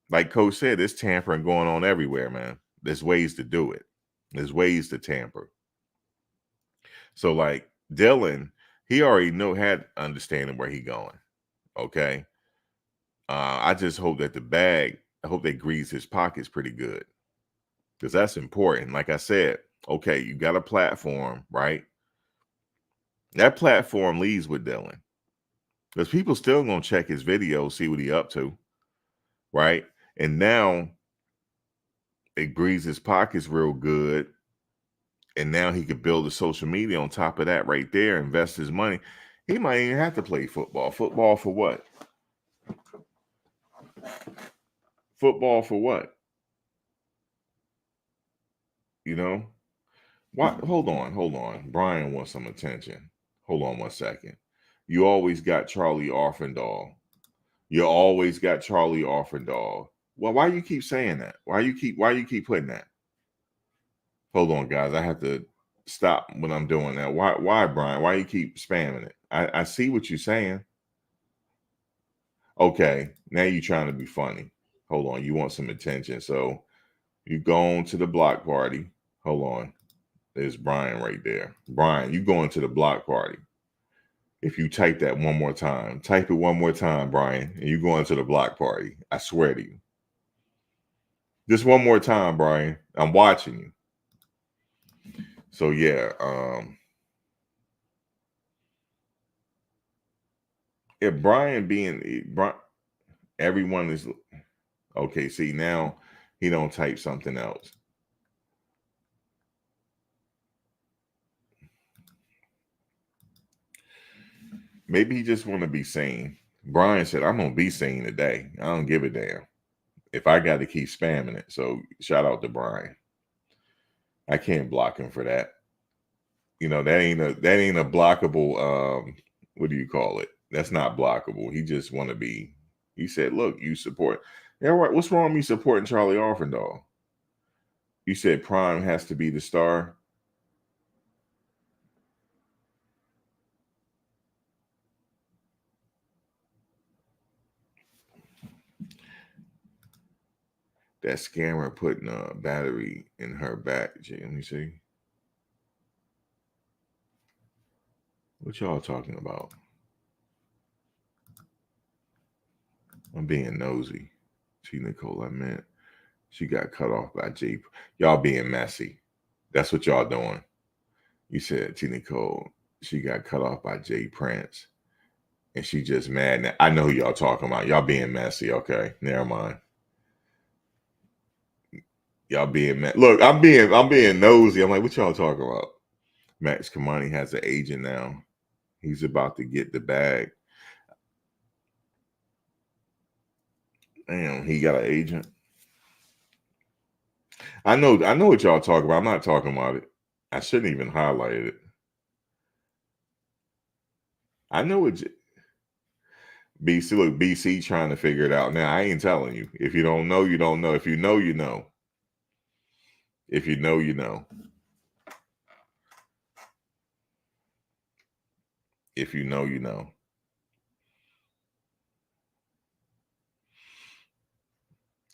Like Coach said, there's tampering going on everywhere, man. There's ways to do it. There's ways to tamper. So like Dylan, he already had understanding where he going. Okay. I just hope that I hope they grease his pockets pretty good. Because that's important. Like I said, okay, you got a platform, right? That platform leads with Dylan. Because people still gonna check his videos, see what he up to, right? And now it greases his pockets real good. And now he could build a social media on top of that right there, invest his money. He might even have to play football. Football for what? Football for what? You know? What? Hold on. Brian wants some attention. Hold on 1 second. You always got Charlie Orfendall. You always got Charlie Orfendall. Well, why you keep saying that? Why you keep putting that? Hold on, guys. I have to stop when I'm doing that. Why, Brian? Why you keep spamming it? I see what you're saying. Okay, now you're trying to be funny. Hold on, you want some attention. So you go on to the block party. Hold on. There's Brian right there. Brian, you going to the block party. If you type that one more time, type it one more time, Brian, and you going to the block party. I swear to you. Just one more time, Brian. I'm watching you. So yeah, if Brian everyone is okay. See, now he don't type something else. Maybe he just want to be seen. Brian said, I'm gonna be seen today. I don't give a damn if I got to keep spamming it. So shout out to Brian. I can't block him for that. You know, that ain't a blockable what do you call it? That's not blockable. He just want to be, he said, look, you support. Yeah, right. What's wrong with me supporting Charlie Orfendall? You said Prime has to be the star. That scammer putting a battery in her back. Let me see. What y'all talking about? I'm being nosy. T. Nicole, I meant she got cut off by J. Y'all being messy. That's what y'all doing. You said T. Nicole, she got cut off by Jay Prince. And she just mad. Now, I know who y'all talking about. Y'all being messy. Okay. Never mind. Y'all being mad. Look, I'm being nosy. I'm like, what y'all talking about? Max Kamani has an agent now. He's about to get the bag. Damn, he got an agent. I know what y'all talking about. I'm not talking about it. I shouldn't even highlight it. I know what BC, look, BC trying to figure it out. Now, I ain't telling you. If you don't know, you don't know. If you know, you know. If you know, you know. If you know, you know.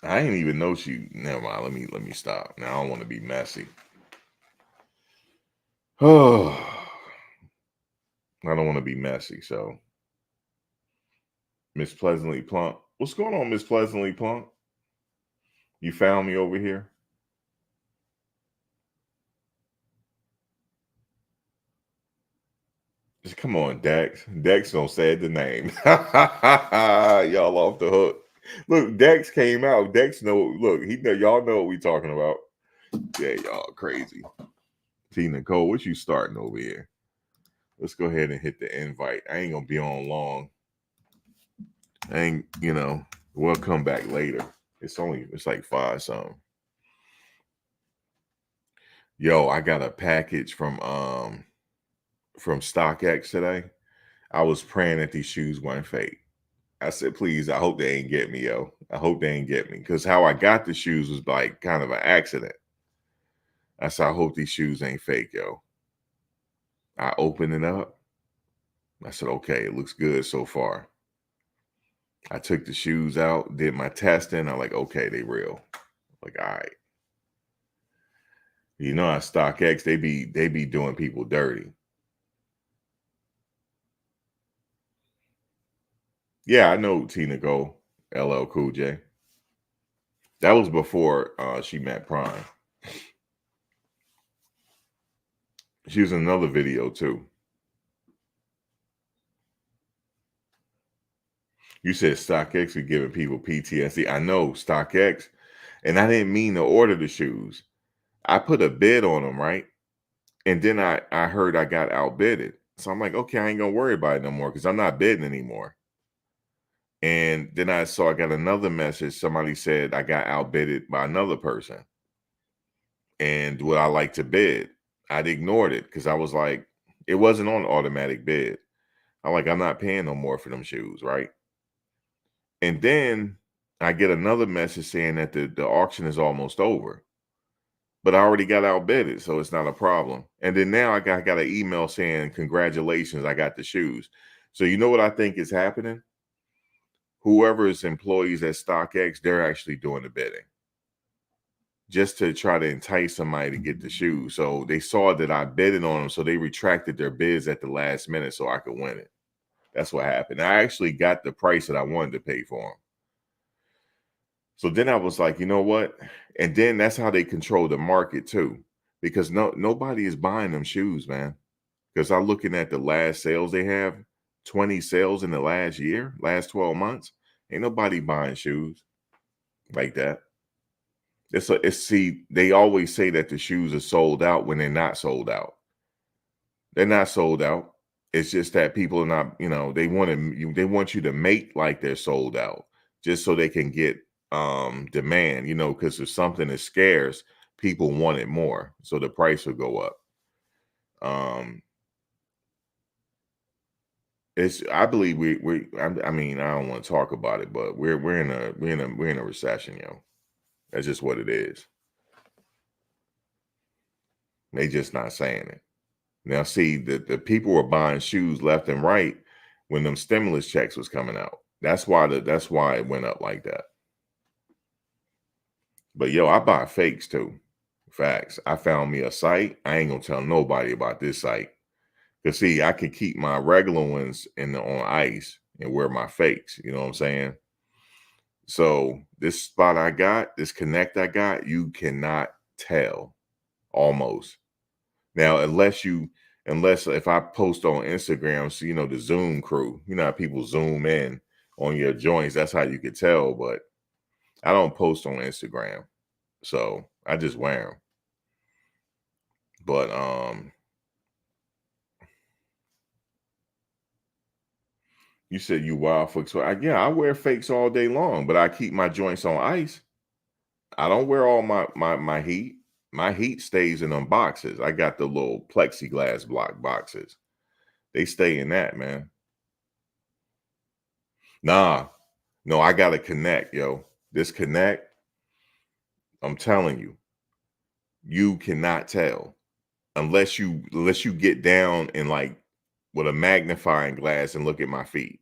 I didn't even know she. Never mind. Let me stop. Now I don't want to be messy. Oh, I don't want to be messy. So, Miss Pleasantly Plump, what's going on, Miss Pleasantly Plump? You found me over here. Come on, Dex. Dex don't say the name. Y'all off the hook. Look, Dex came out. Dex know. Look, he know. Y'all know what we talking about. Yeah, y'all crazy. T Nicole, what you starting over here? Let's go ahead and hit the invite. I ain't gonna be on long. I ain't, we'll come back later. It's like 5 something. Yo, I got a package from StockX today. I was praying that these shoes weren't fake. I said, please, I hope they ain't get me, yo. I hope they ain't get me. Because how I got the shoes was like kind of an accident. I said, I hope these shoes ain't fake, yo. I opened it up. I said, okay, it looks good so far. I took the shoes out, did my testing. I'm like, okay, they real. Like, all right. You know, at StockX, they be doing people dirty. Yeah, I know Tina Go, LL Cool J. That was before she met Prime. She was in another video too. You said StockX was giving people PTSD. I know StockX, and I didn't mean to order the shoes. I put a bid on them, right? And then I heard I got outbidded. So I'm like, okay, I ain't gonna worry about it no more because I'm not bidding anymore. And then I got another message. Somebody said I got outbidded by another person. And would I like to bid? I'd ignored it because I was like, it wasn't on automatic bid. I'm not paying no more for them shoes, right? And then I get another message saying that the auction is almost over. But I already got outbidded, so it's not a problem. And then now I got an email saying, congratulations, I got the shoes. So you know what I think is happening? Whoever is employees at StockX, they're actually doing the bidding just to try to entice somebody to get the shoes. So they saw that I bidded on them, so they retracted their bids at the last minute so I could win it. That's what happened. I actually got the price that I wanted to pay for them. So then I was like, you know what? And then that's how they control the market too, because nobody is buying them shoes, man. Because I'm looking at the last sales they have, 20 sales in the last year, last 12 months. Ain't nobody buying shoes like that. They always say that the shoes are sold out when they're not sold out. They're not sold out. It's just that people are not, they want you to make like they're sold out just so they can get demand, because if something is scarce, people want it more. So the price will go up. I believe I mean, I don't want to talk about it, but we're in a recession, yo. That's just what it is. They just not saying it. Now, see, the people were buying shoes left and right when them stimulus checks was coming out. That's why it went up like that. But yo, I buy fakes too. Facts. I found me a site. I ain't gonna tell nobody about this site. Cause see, I could keep my regular ones on ice and wear my fakes. You know what I'm saying? So this spot I got, this connect I got, you cannot tell almost. Now, unless if I post on Instagram, so the Zoom crew, how people zoom in on your joints, that's how you could tell. But I don't post on Instagram, so I just wear them. But you said you wild for so I wear fakes all day long, but I keep my joints on ice. I don't wear all my heat. My heat stays in them boxes. I got the little plexiglass block boxes. They stay in that, man. Nah, no, I gotta connect, yo. This connect, I'm telling you, you cannot tell unless you get down and like with a magnifying glass and look at my feet.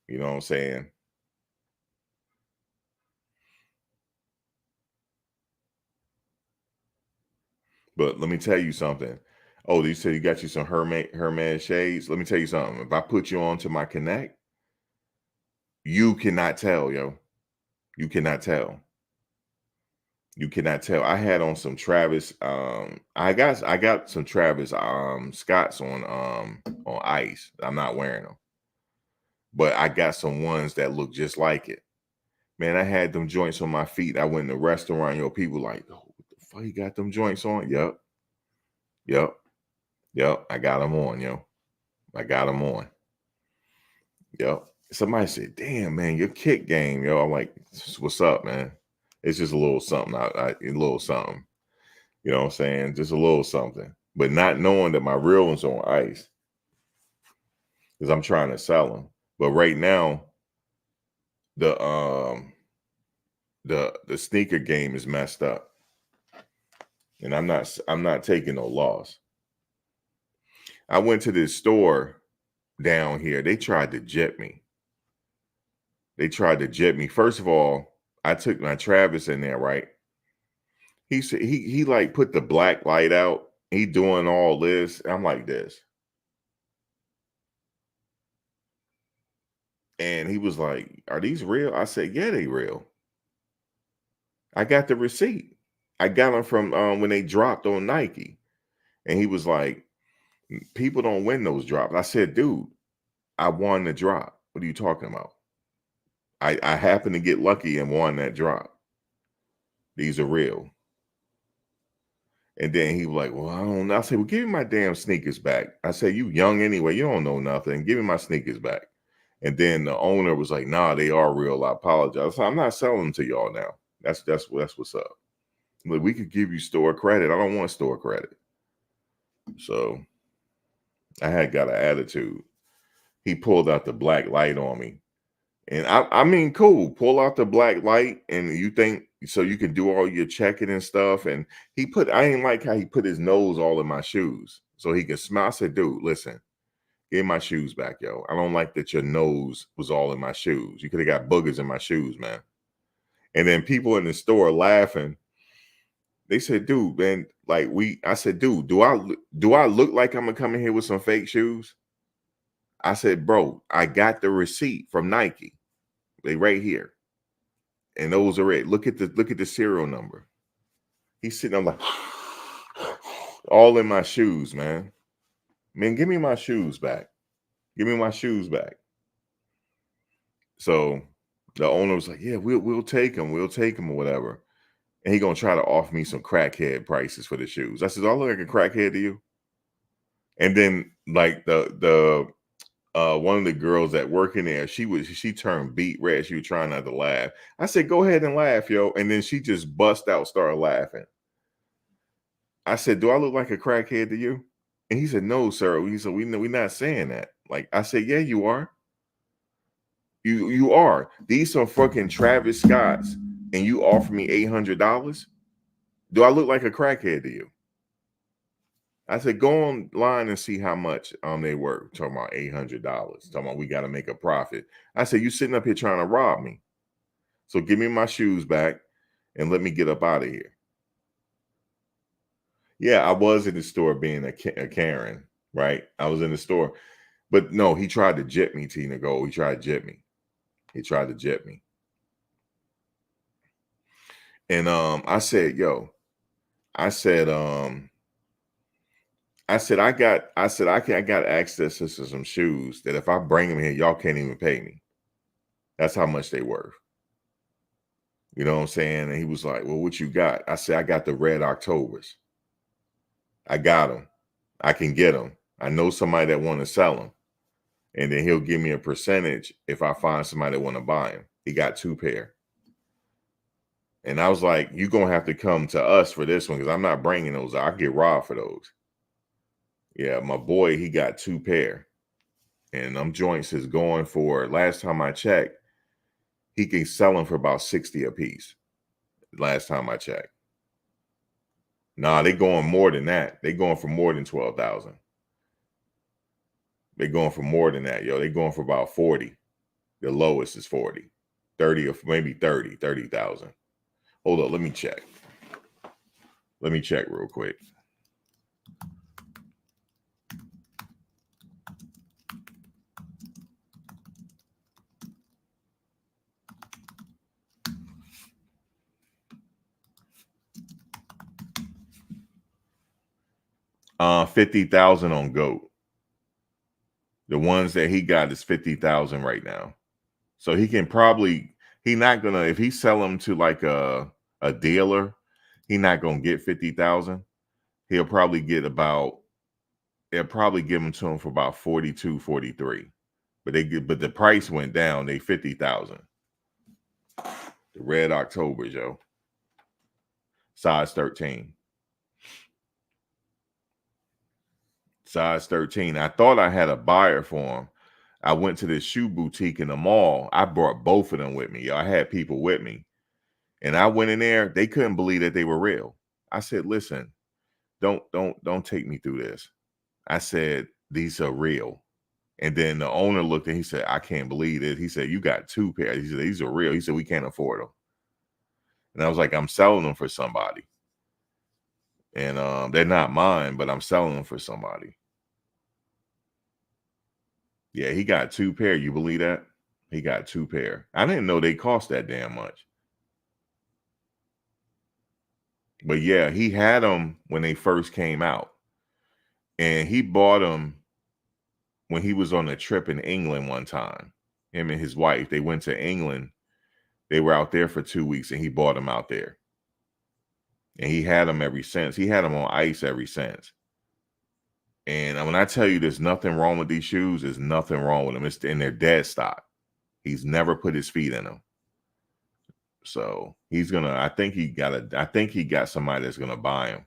You know what I'm saying? But let me tell you something. Oh, you said you got you some Hermes shades. Let me tell you something. If I put you on to my connect, you cannot tell, yo. You cannot tell. You cannot tell. I had on some Travis. I got some Travis Scotts on ice. I'm not wearing them, but I got some ones that look just like it. Man, I had them joints on my feet. I went in the restaurant. People like, oh, what the fuck you got them joints on? Yep, yep, yep. I got them on, I got them on. Yep. Somebody said, "Damn, man, your kick game, yo." I'm like, "What's up, man?" It's just a little something. A little something. You know what I'm saying? Just a little something. But not knowing that my real one's on ice because I'm trying to sell them. But right now, the the sneaker game is messed up, and I'm not taking no loss. I went to this store down here. They tried to jet me. First of all, I took my Travis in there, right? He said he like put the black light out. He doing all this. I'm like this. And he was like, "Are these real?" I said, "Yeah, they real. I got the receipt. I got them from when they dropped on Nike." And he was like, "People don't win those drops." I said, "Dude, I won the drop. What are you talking about? I happened to get lucky and won that drop. These are real." And then he was like, "Well, I don't know." I said, "Well, give me my damn sneakers back." I said, "You young anyway. You don't know nothing. Give me my sneakers back." And then the owner was like, "Nah, they are real. I apologize." So I'm not selling them to y'all now. That's what's up. But we could give you store credit. I don't want store credit. So I had got an attitude. He pulled out the black light on me. And I mean, cool. Pull out the black light and you think so you can do all your checking and stuff. And I ain't like how he put his nose all in my shoes so he could smell. I said, "Dude, listen, give my shoes back, yo. I don't like that your nose was all in my shoes. You could have got boogers in my shoes, man." And then people in the store laughing. They said, "Dude, man, I said, dude, do I look like I'm gonna come in here with some fake shoes?" I said, "Bro, I got the receipt from Nike. They right here. And those are it. Look at the serial number." He's sitting there like all in my shoes, man. Man, give me my shoes back. Give me my shoes back. So the owner was like, "Yeah, we'll take them. We'll take them or whatever." And he gonna try to offer me some crackhead prices for the shoes. I said, "Do I look like a crackhead to you?" And then like the one of the girls that work in there, she turned beet red. She was trying not to laugh. I said, "Go ahead and laugh, yo." And then she just bust out, started laughing. I said, "Do I look like a crackhead to you?" And he said, "No, sir." He said, We're not saying that." Like I said, "Yeah, you are. You are. These are fucking Travis Scotts, and you offer me $800. Do I look like a crackhead to you?" I said, "Go online and see how much they were." Talking about $800. Talking about we got to make a profit. I said, "You sitting up here trying to rob me. So give me my shoes back and let me get up out of here." Yeah, I was in the store being a Karen, right? I was in the store. But no, he tried to jet me, Tina Gold. He tried to jet me. He tried to jet me. And I said, "Yo," I said, I got access to some shoes that if I bring them here, y'all can't even pay me. That's how much they worth. You know what I'm saying? And he was like, "Well, what you got?" I said, "I got the red Octobers. I got them. I can get them. I know somebody that want to sell them. And then he'll give me a percentage if I find somebody that want to buy them." He got 2 pair. And I was like, "You gonna have to come to us for this one because I'm not bringing those. I get robbed for those." Yeah, my boy, he got 2 pair. And them joints is going for, last time I checked, he can sell them for about 60 a piece. Last time I checked. Nah, they going more than that. They going for more than 12,000. They going for more than that, yo. They going for about 40. The lowest is 40. 30 or maybe 30,000. Hold up, let me check. Let me check real quick. 50,000 on GOAT. The ones that he got is 50,000 right now. So he can probably, he not gonna, if he sell them to like a dealer, he not gonna get 50,000. He'll probably get about, they'll probably give them to him for about 42, 43. But the price went down. They 50,000. The Red Octobers, yo. Size 13. Size 13. I thought I had a buyer for them. I went to this shoe boutique in the mall. I brought both of them with me. Yo. I had people with me. And I went in there. They couldn't believe that they were real. I said, listen, don't take me through this. I said, these are real. And then the owner looked and he said, I can't believe it. He said, you got 2 pairs. He said, these are real. He said, we can't afford them. And I was like, I'm selling them for somebody. And they're not mine, but I'm selling them for somebody. Yeah, he got 2 pair. You believe that? He got 2 pair. I didn't know they cost that damn much. But yeah, he had them when they first came out. And he bought them when he was on a trip in England one time. Him and his wife, they went to England. They were out there for 2 weeks and he bought them out there. And he had them ever since. He had them on ice ever since. And when I tell you there's nothing wrong with these shoes, there's nothing wrong with them. It's in their dead stock. He's never put his feet in them. So he's gonna, I think he got somebody that's gonna buy him.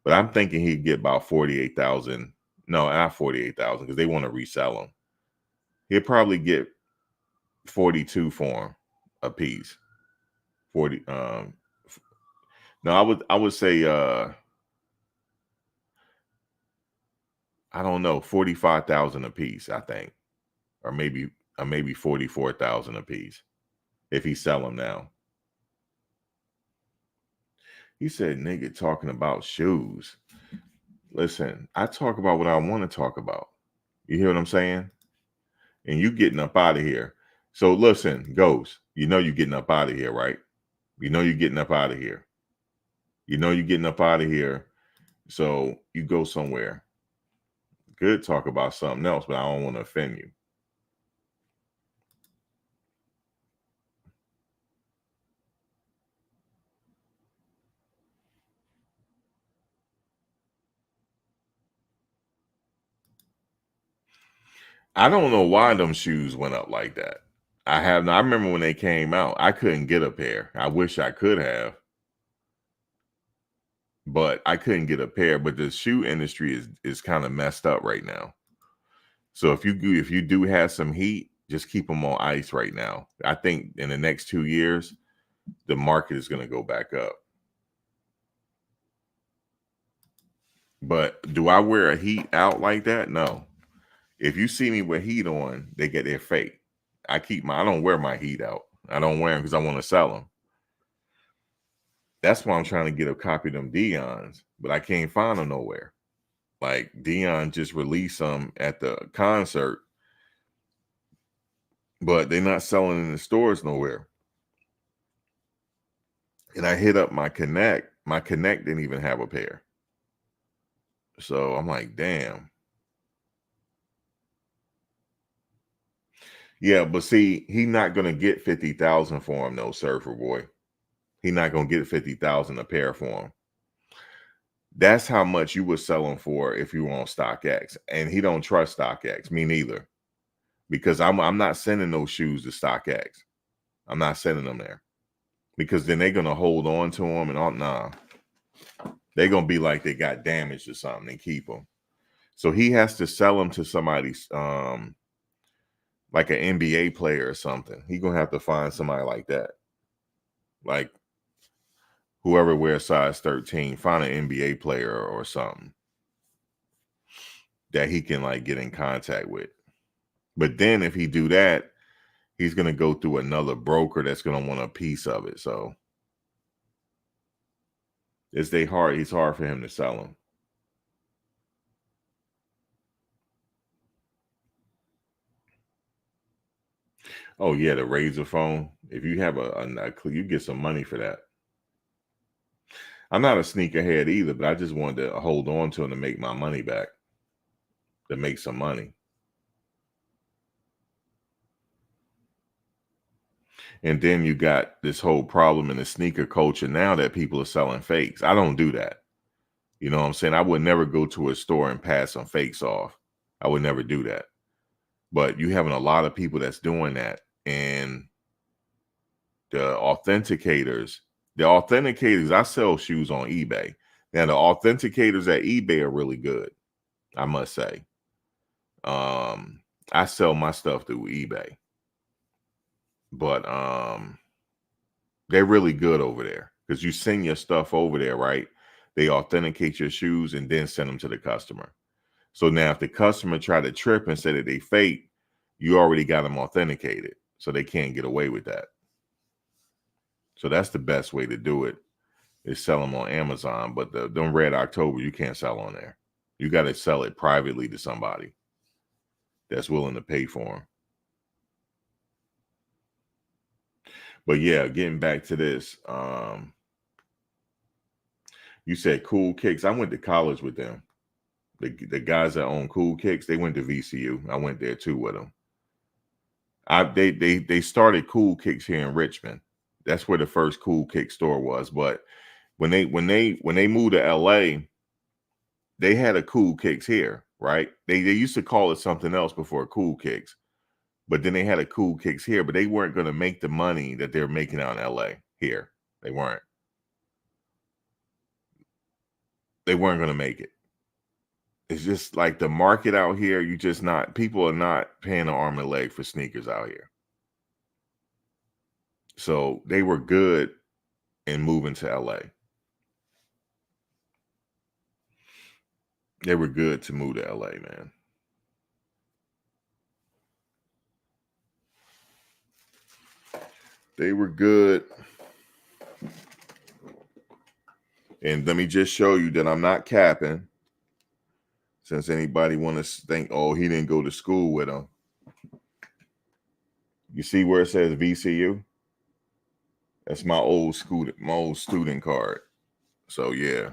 But I'm thinking he'd get about 48,000. No, not 48,000, because they want to resell them. He'll probably get 42 for him a piece. 40. No, I would say I don't know, 45,000 a piece, I think. Or maybe 44,000 a piece if he sell them now. He said, nigga talking about shoes. Listen, I talk about what I want to talk about. You hear what I'm saying? And you getting up out of here. So listen, Ghost, you know you getting up out of here, right? You know you're getting up out of here. You know you're getting up out of here. So you go somewhere. Good talk about something else, but I don't want to offend you. I don't know why them shoes went up like that. I remember when they came out, I couldn't get a pair. I wish I could have, but I couldn't get a pair. But the shoe industry is kind of messed up right now. So if you do have some heat, just keep them on ice right now. I think in the next 2 years, the market is going to go back up. But do I wear a heat out like that? No. If you see me with heat on, they get their fake. I don't wear my heat out. I don't wear them because I want to sell them. That's why I'm trying to get a copy of them Dion's, but I can't find them nowhere. Like Dion just released some at the concert, but they're not selling in the stores nowhere. And I hit up my Connect. My Connect didn't even have a pair. So I'm like, damn. Yeah, but see, he not gonna get 50,000 for him, no Surfer Boy. He not gonna get 50,000 a pair for him. That's how much you would sell them for if you were on StockX. And he don't trust StockX, me neither. Because I'm not sending those shoes to StockX. I'm not sending them there. Because then they're gonna hold on to them and all. Nah. They're gonna be like they got damaged or something and keep them. So he has to sell them to somebody like an NBA player or something. He gonna have to find somebody like that. Like whoever wears size 13, find an NBA player or something that he can like get in contact with. But then if he do that, he's gonna go through another broker that's gonna want a piece of it. So it's hard for him to sell them. Oh yeah, the Razor phone. If you have you get some money for that. I'm not a sneakerhead either, but I just wanted to hold on to them to make my money back, to make some money. And then you got this whole problem in the sneaker culture now that people are selling fakes. I don't do that. You know what I'm saying? I would never go to a store and pass some fakes off. I would never do that. But you having a lot of people that's doing that. And the authenticators, I sell shoes on eBay. Now the authenticators at eBay are really good, I must say. I sell my stuff through eBay. But they're really good over there because you send your stuff over there, right? They authenticate your shoes and then send them to the customer. So now if the customer try to trip and say that they fake, you already got them authenticated. So they can't get away with that. So that's the best way to do it, is sell them on Amazon. But them Red October, you can't sell on there. You got to sell it privately to somebody that's willing to pay for them. But yeah, getting back to this, you said Cool Kicks. I went to college with them. The guys that own Cool Kicks, they went to VCU. I went there too with them. They started Cool Kicks here in Richmond. That's where the first Cool Kick store was. But when they moved to LA, they had a Cool Kicks here, right? They used to call it something else before Cool Kicks, but then they had a Cool Kicks here, but they weren't going to make the money that they're making out in LA here. They weren't. They weren't going to make it. It's just like the market out here, people are not paying an arm and a leg for sneakers out here. So they were good in moving to LA. They were good to move to LA, man. They were good. And let me just show you that I'm not capping. Since anybody want to think, oh, he didn't go to school with them. You see where it says VCU? That's my old student card. So yeah.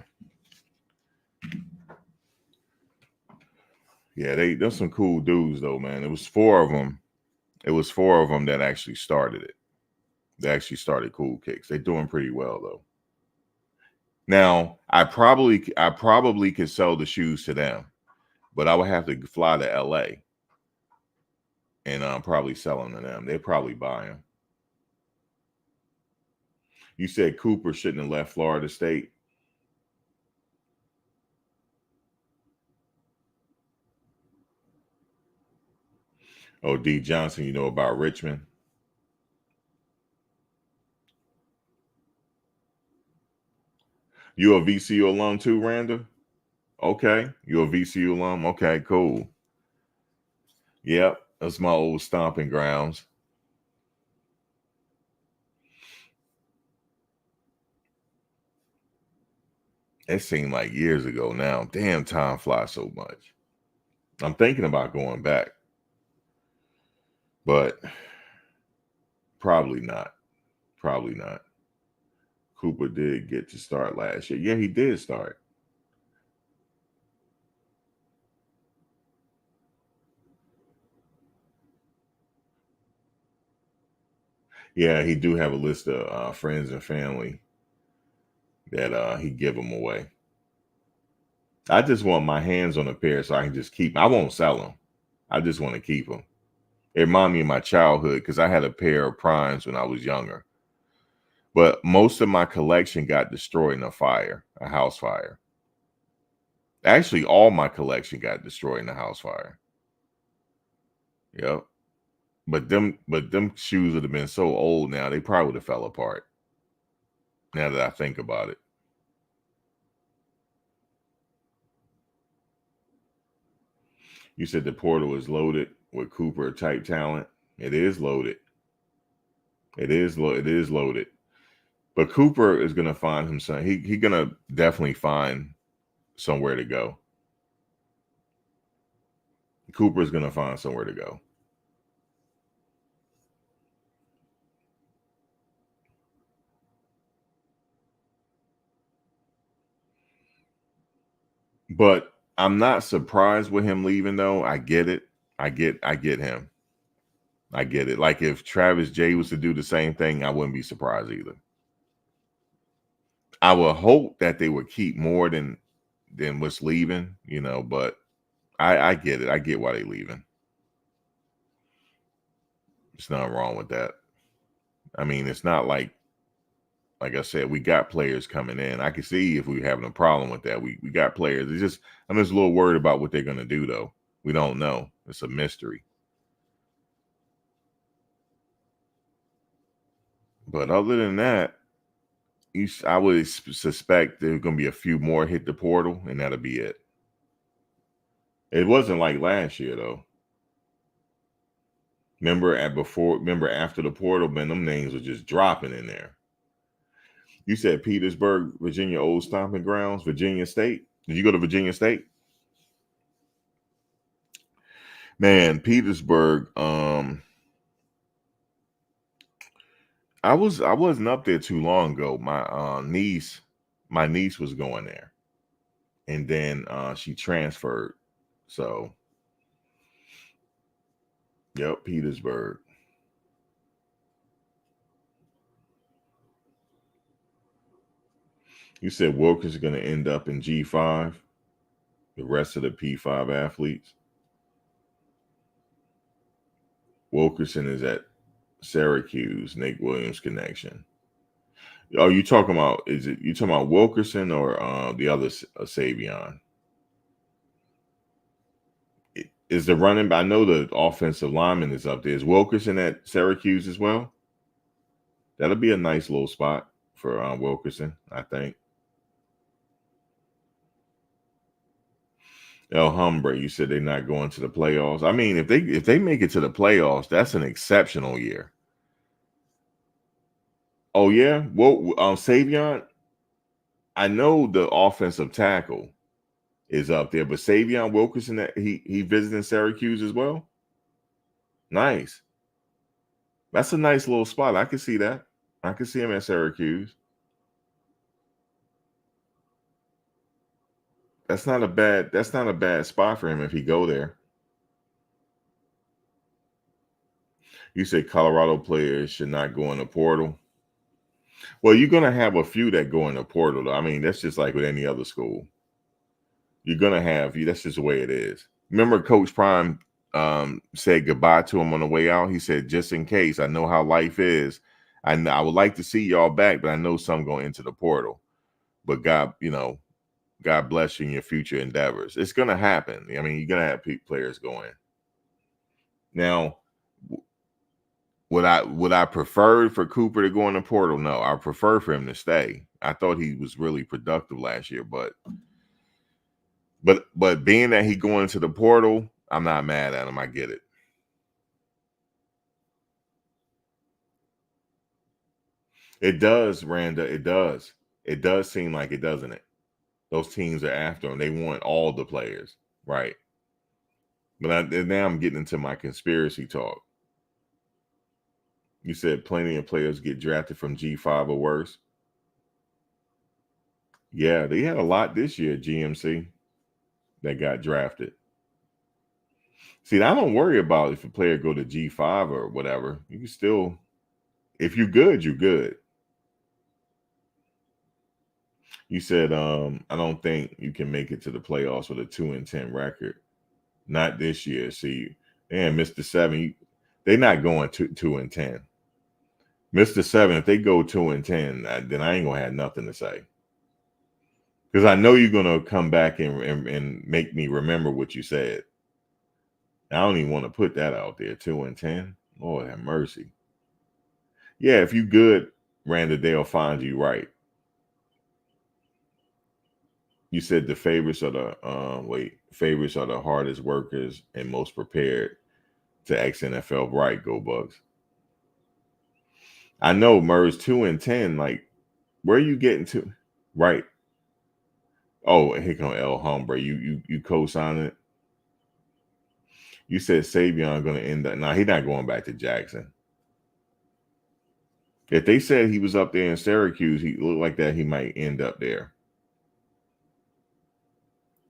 Yeah, there's some cool dudes though, man. It was four of them. It was four of them that actually started it. They actually started Cool Kicks. They're doing pretty well though. Now, I probably could sell the shoes to them, but I would have to fly to LA and probably sell them to them. They'd probably buy them. You said Cooper shouldn't have left Florida State. Oh, D. Johnson, you know about Richmond? You a VCU alum too, Randa? Okay. You a VCU alum? Okay, cool. Yep. That's my old stomping grounds. It seemed like years ago now. Damn, time flies so much. I'm thinking about going back, but probably not. Probably not. Cooper did get to start last year. Yeah, he did start. Yeah, he do have a list of friends and family that he give them away. I just want my hands on a pair so I can just keep them. I won't sell them. I just want to keep them. It reminds me of my childhood because I had a pair of primes when I was younger. But most of my collection got destroyed in a house fire. Actually, all my collection got destroyed in a house fire. Yep. But them shoes would have been so old now, they probably would have fell apart. Now that I think about it. You said the portal is loaded with Cooper type talent. It is loaded. It is loaded. But Cooper is gonna find himself. He gonna definitely find somewhere to go. Cooper's gonna find somewhere to go. But I'm not surprised with him leaving though. I get it. I get him. I get it. Like if Travis J was to do the same thing, I wouldn't be surprised either. I would hope that they would keep more than what's leaving, but I get it. I get why they leaving. There's nothing wrong with that. I mean, it's not like I said, we got players coming in. I can see if we're having a problem with that. We got players. I'm just a little worried about what they're gonna do though. We don't know. It's a mystery. But other than that, I would suspect there's gonna be a few more hit the portal, and that'll be it. It wasn't like last year though. Remember after the portal, man, them names were just dropping in there. You said Petersburg, Virginia, old stomping grounds, Virginia State. Did you go to Virginia State? Man, Petersburg. I wasn't up there too long ago. My niece was going there, and then she transferred. So, yep, Petersburg. You said Wilkins is going to end up in G5. The rest of the P5 athletes. Wilkerson is at Syracuse. Nate Williams connection. Oh, you talking about? You talking about Wilkerson or the other Savion? Is the running? I know the offensive lineman is up there. Is Wilkerson at Syracuse as well? That'll be a nice little spot for Wilkerson, I think. El Hombre, you said they're not going to the playoffs. I mean, if they make it to the playoffs, that's an exceptional year. Oh yeah, well, Savion, I know the offensive tackle is up there, but Savion Wilkerson, that he visiting Syracuse as well. Nice. That's a nice little spot. I can see that. I can see him at Syracuse. That's not a bad spot for him if he go there. You say Colorado players should not go in the portal. Well, you're gonna have a few that go in the portal, though. I mean, that's just like with any other school. You're gonna have you. That's just the way it is. Remember, Coach Prime said goodbye to him on the way out. He said, "Just in case, I know how life is. I would like to see y'all back, but I know some going into the portal. But God, God bless you in your future endeavors. It's gonna happen. I mean, you're gonna have players going. Now, would I prefer for Cooper to go in the portal? No, I prefer for him to stay. I thought he was really productive last year, but being that he going into the portal, I'm not mad at him. I get it. It does, Randa. It does. It does seem like it, doesn't it? Those teams are after him. They want all the players, right? But now I'm getting into my conspiracy talk. You said plenty of players get drafted from G5 or worse. Yeah, they had a lot this year, GMC, that got drafted. See, I don't worry about if a player go to G5 or whatever. You can still, if you're good, you're good. You said, I don't think you can make it to the playoffs with a 2-10 record. Not this year. See, and Mr. 7, they're not going 2-10. Mr. 7, if they go 2-10, then I ain't gonna have nothing to say. Because I know you're gonna come back and make me remember what you said. I don't even want to put that out there. 2-10. Lord have mercy. Yeah, if you good, Randa, they'll find you right. You said the favorites are the hardest workers and most prepared to ex NFL. Right, go Bucks. I know Murs 2-10. Like, where are you getting to? Right. Oh, here come El Hombre. You co-sign it. You said Savion going to end up. Nah, he's not going back to Jackson. If they said he was up there in Syracuse, he looked like that. He might end up there.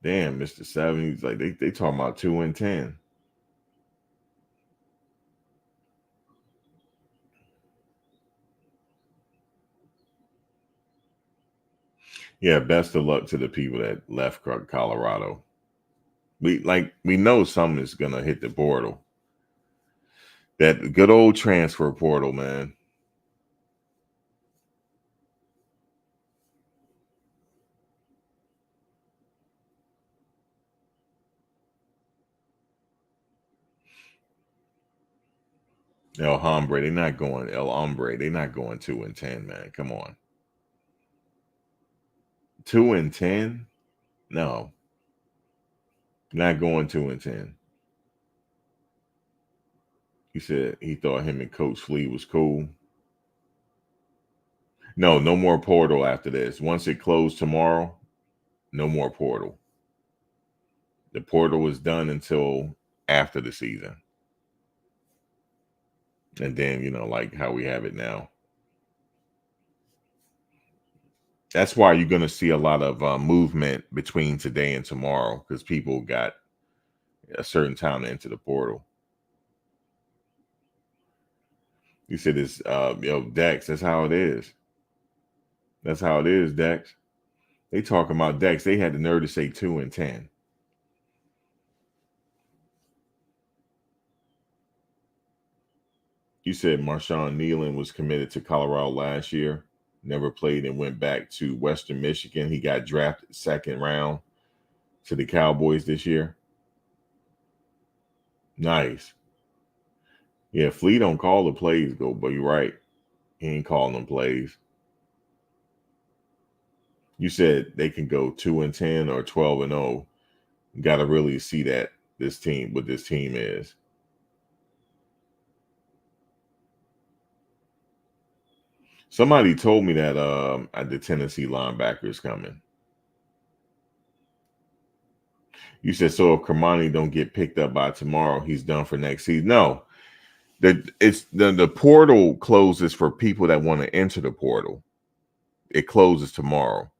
Damn, Mr. 70s, like they talking about 2-10. Yeah, best of luck to the people that left Colorado. We know something is gonna hit the portal. That good old transfer portal, man. El Hombre, they're not going El Hombre. They're not going 2-10, man. Come on, 2-10. No, not going 2-10. He said he thought him and Coach Flea was cool. No, no more portal after this. Once it closed tomorrow, no more portal. The portal is done until after the season. And then, like how we have it now. That's why you're going to see a lot of movement between today and tomorrow because people got a certain time to enter the portal. You said it's, Dex. That's how it is. That's how it is, Dex. They talking about Dex. They had the nerve to say 2-10. You said Marshawn Nealon was committed to Colorado last year, never played and went back to Western Michigan. He got drafted second round to the Cowboys this year. Nice. Yeah, Flea don't call the plays, though, but you're right. He ain't calling them plays. You said they can go 2-10 or 12-0. Got to really see that what this team is. Somebody told me that the Tennessee linebacker is coming. You said so if Kermani don't get picked up by tomorrow, he's done for next season. No, the portal closes for people that want to enter the portal. It closes tomorrow,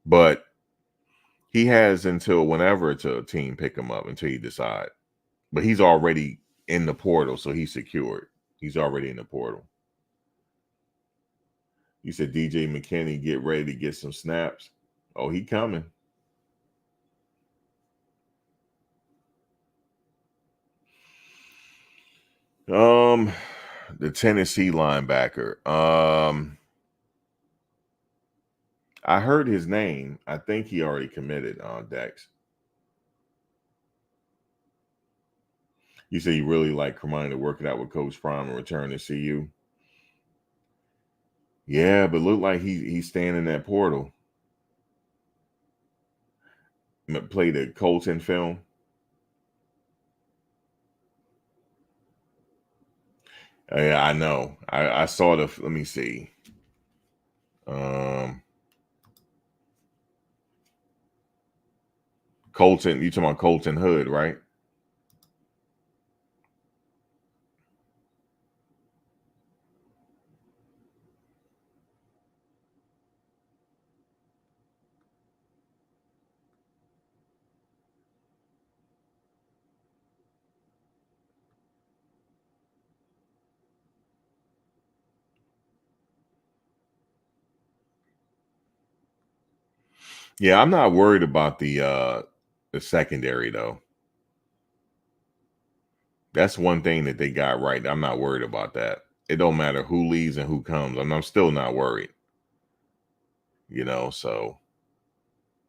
but he has until whenever to a team pick him up until he decide. But he's already in the portal, so he's secured. He's already in the portal. You said DJ McKinney get ready to get some snaps. Oh, he coming. The Tennessee linebacker. I heard his name. I think he already committed on Dex. You say you really like Kermani to work it out with Coach Prime and return to CU. Yeah, but look like he's staying in that portal. Play the Colton film. Yeah, I know. I saw the. Let me see. Colton. You talking about Colton Hood, right? Yeah, I'm not worried about the secondary though. That's one thing that they got right. I'm not worried about that. It don't matter who leaves and who comes. I'm still not worried. So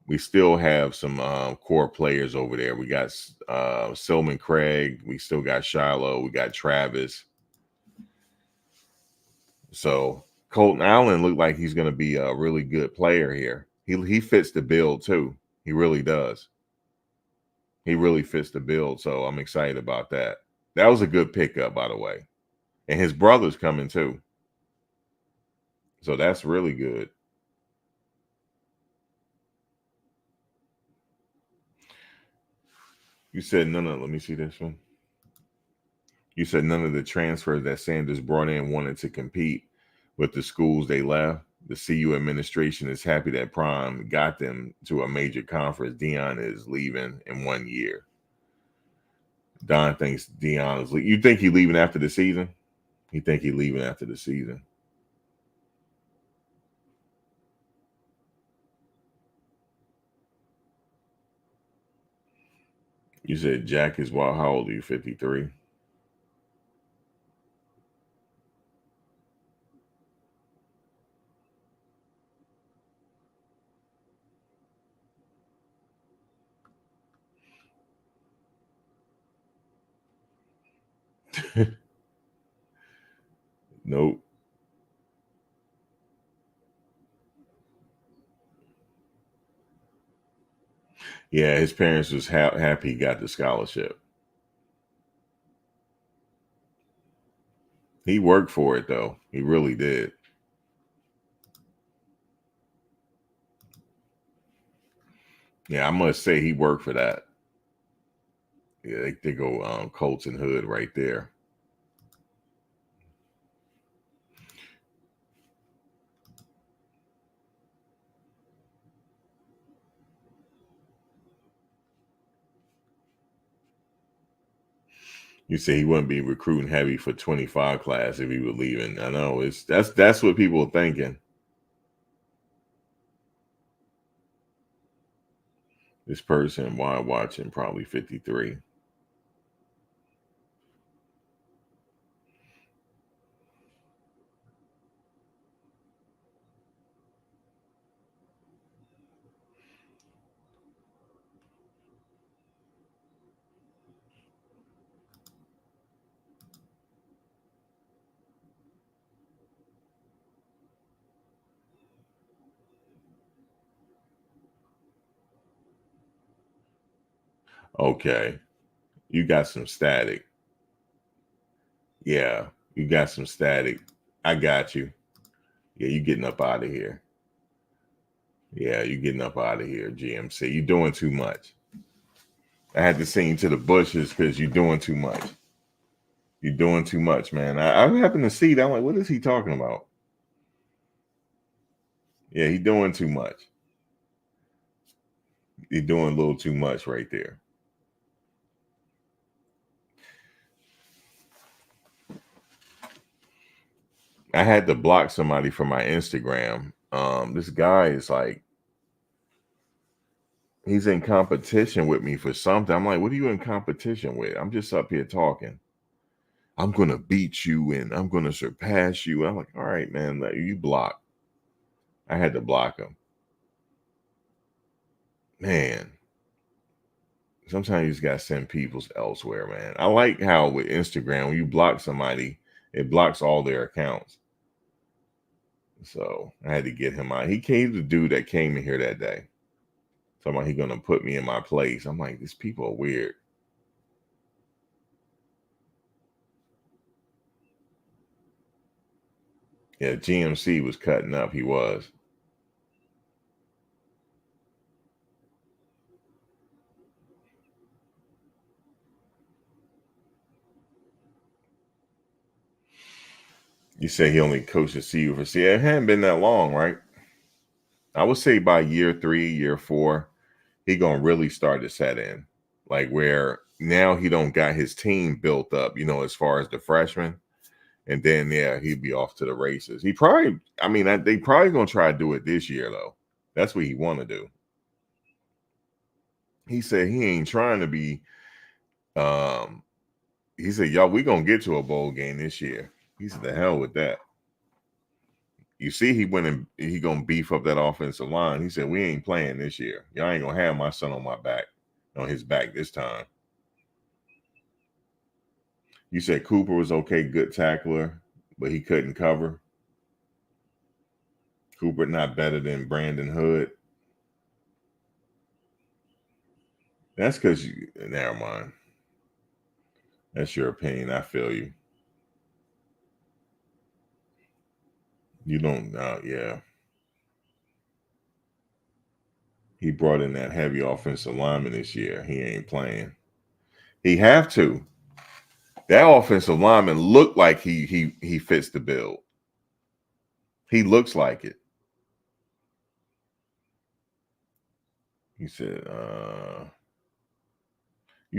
we still have some core players over there. We got Silman Craig. We still got Shiloh. We got Travis. So Colton Allen looked like he's going to be a really good player here. He fits the bill too. He really does. He really fits the bill. So I'm excited about that. That was a good pickup, by the way. And his brother's coming too. So that's really good. You said let me see this one. You said none of the transfers that Sanders brought in wanted to compete with the schools they left. The CU administration is happy that Prime got them to a major conference. Dion is leaving in 1 year. Don thinks Dion is leaving. You think he's leaving after the season? You think he's leaving after the season? You said Jack is what? How old are you? 53? Nope. Yeah, his parents was happy he got the scholarship. He worked for it though. He really did. Yeah, I must say he worked for that. Yeah, they go Colts and Hood right there. You say he wouldn't be recruiting heavy for 25 class if he were leaving. I know that's what people are thinking. This person while watching probably 53. Okay. You got some static. Yeah, you got some static. I got you. Yeah, you getting up out of here. Yeah, you getting up out of here, GMC. You doing too much. I had to sing to the bushes because you're doing too much. You're doing too much, man. I happen to see that. I'm like, what is he talking about? Yeah, he doing too much. He's doing a little too much right there. I had to block somebody from my Instagram. This guy is like, he's in competition with me for something. I'm like, what are you in competition with? I'm just up here talking. I'm gonna beat you and I'm gonna surpass you. I'm like, all right, man, like, you block. I had to block him. Man, sometimes you just gotta send people's elsewhere, man. I like how with Instagram, when you block somebody, it blocks all their accounts. So I had to get him out. He came the dude that came in here that day. Talking about he gonna put me in my place. I'm like, these people are weird. Yeah, GMC was cutting up. He was. You say he only coached the CU for see. It hadn't been that long, right? I would say by year 3, year 4, he gonna really start to set in. Like where now he don't got his team built up, as far as the freshmen. And then yeah, he'd be off to the races. He probably, they probably gonna try to do it this year though. That's what he want to do. He said he ain't trying to be. Um, he said, "Y'all, we gonna get to a bowl game this year." He said, "The hell with that." You see, he went and he gonna beef up that offensive line. He said, "We ain't playing this year. Y'all ain't gonna have my son on his back this time." You said Cooper was okay, good tackler, but he couldn't cover. Cooper not better than Brandon Hood. That's because you. Never mind. That's your opinion. I feel you. You don't. Yeah. He brought in that heavy offensive lineman this year. He ain't playing. He have to. That offensive lineman looked like he fits the bill. He looks like it. You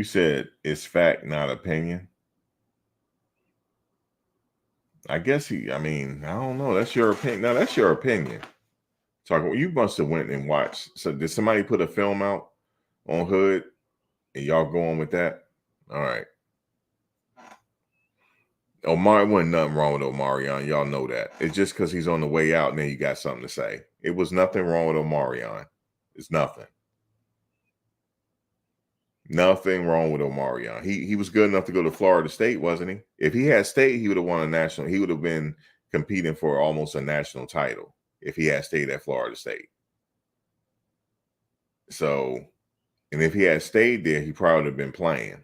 said it's fact, not opinion. I guess I don't know. That's your opinion. No, that's your opinion. You must have went and watched. So did somebody put a film out on Hood and y'all going with that? All right. Wasn't nothing wrong with Omarion. Y'all know that. It's just because he's on the way out and then you got something to say. It was nothing wrong with Omarion. It's nothing. Nothing wrong with Omarion. He was good enough to go to Florida State, wasn't he? If he had stayed, he would have won a national. He would have been competing for almost a national title if he had stayed at Florida State. So, and if he had stayed there, he probably would have been playing.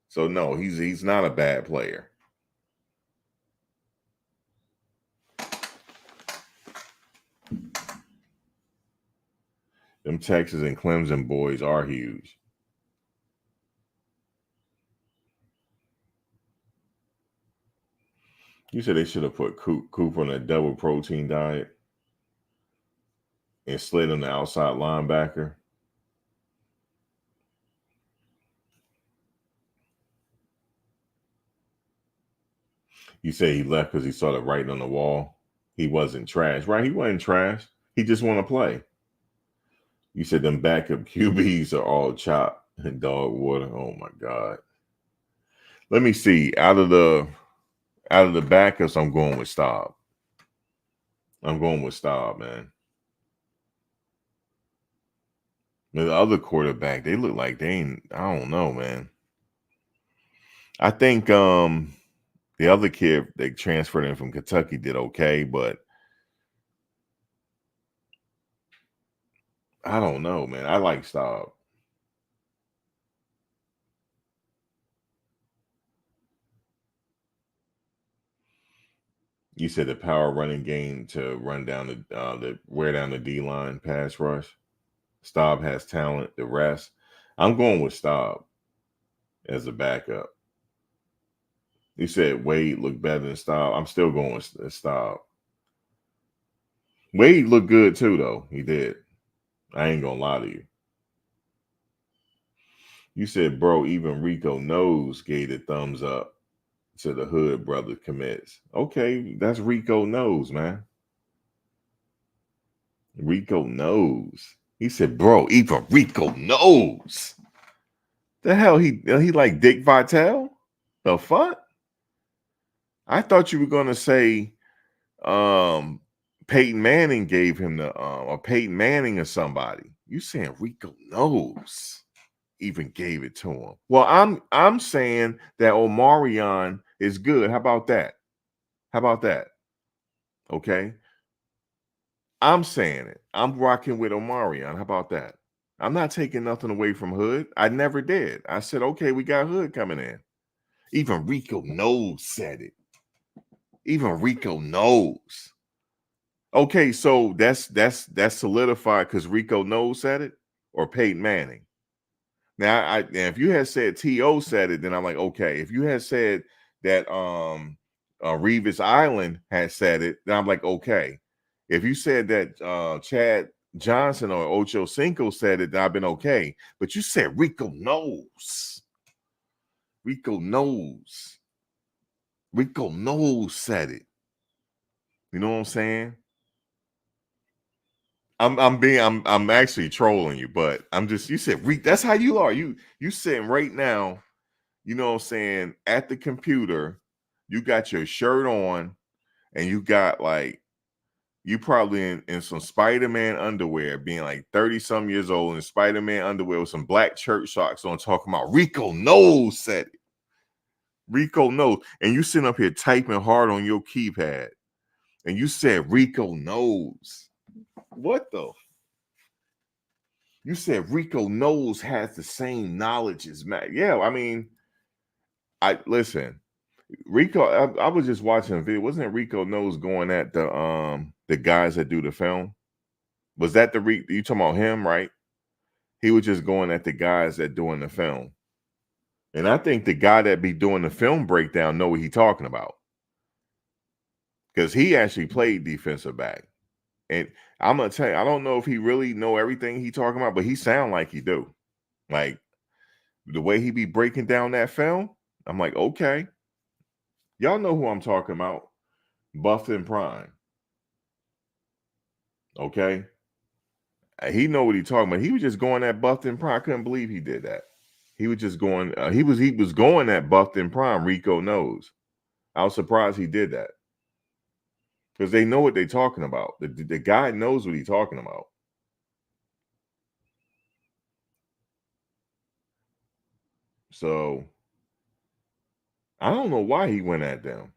So no, he's not a bad player. Them Texas and Clemson boys are huge. You said they should have put Cooper on a double protein diet and slid him the outside linebacker. You say he left because he saw the writing on the wall. He wasn't trash, right? He wasn't trash. He just want to play. You said them backup QBs are all chop and dog water. Oh my God. Let me see. Out of the backups, I'm going with Staub. I'm going with Staub, man. The other quarterback, they look like they ain't. I don't know, man. I think the other kid they transferred in from Kentucky did okay, but I don't know, man. I like Staub. You said the power running game to run down the wear down the D line pass rush. Staub has talent. The rest, I'm going with Staub as a backup. You said Wade looked better than Staub. I'm still going with Staub. Wade looked good too, though. He did. I ain't gonna lie to you. You said, bro, even Rico Knows gave a thumbs up to the Hood brother commits. Okay, that's Rico Knows, man. Rico Knows. He said, bro, even Rico Knows. The hell he like Dick Vitale? The fuck? I thought you were gonna say Peyton Manning gave him the or Peyton Manning or somebody. You saying Rico Knows even gave it to him. Well, I'm saying that Omarion is good. How about that? How about that? Okay. I'm saying it. I'm rocking with Omarion. How about that? I'm not taking nothing away from Hood. I never did. I said, okay, we got Hood coming in. Even Rico Knows said it. Even Rico Knows. Okay, so that's solidified because Rico Knows said it or Peyton Manning. Now, if you had said T.O. said it, then I'm like, okay. If you had said that Revis Island had said it, then I'm like, okay. If you said that Chad Johnson or Ocho Cinco said it, then I've been okay. But you said Rico Knows. Rico Knows. Rico Knows said it. You know what I'm saying? I'm actually trolling you, but you said that's how you are. You sitting right now, you know what I'm saying, at the computer, you got your shirt on and you got like you probably in some Spider-Man underwear, being like 30-some years old in Spider-Man underwear with some black church socks on, talking about Rico Knows said it. Rico Knows. And you sitting up here typing hard on your keypad. And you said Rico Knows. What the? You said Rico Knows has the same knowledge as Matt. Yeah, I mean, listen. Rico, I was just watching a video. Wasn't it Rico Knows going at the guys that do the film? Was that you talking about him, right? He was just going at the guys that doing the film. And I think the guy that be doing the film breakdown know what he talking about. Because he actually played defensive back. And I'm gonna tell you, I don't know if he really know everything he talking about, but he sound like he do. Like the way he be breaking down that film, I'm like, okay, y'all know who I'm talking about. Buffed and Prime. Okay. He know what he talking about. He was just going at Buffed and Prime. I couldn't believe he did that. He was just going, he was going at Buffed and Prime. Rico knows. I was surprised he did that. Because they know what they're talking about. The guy knows what he's talking about. So I don't know why he went at them.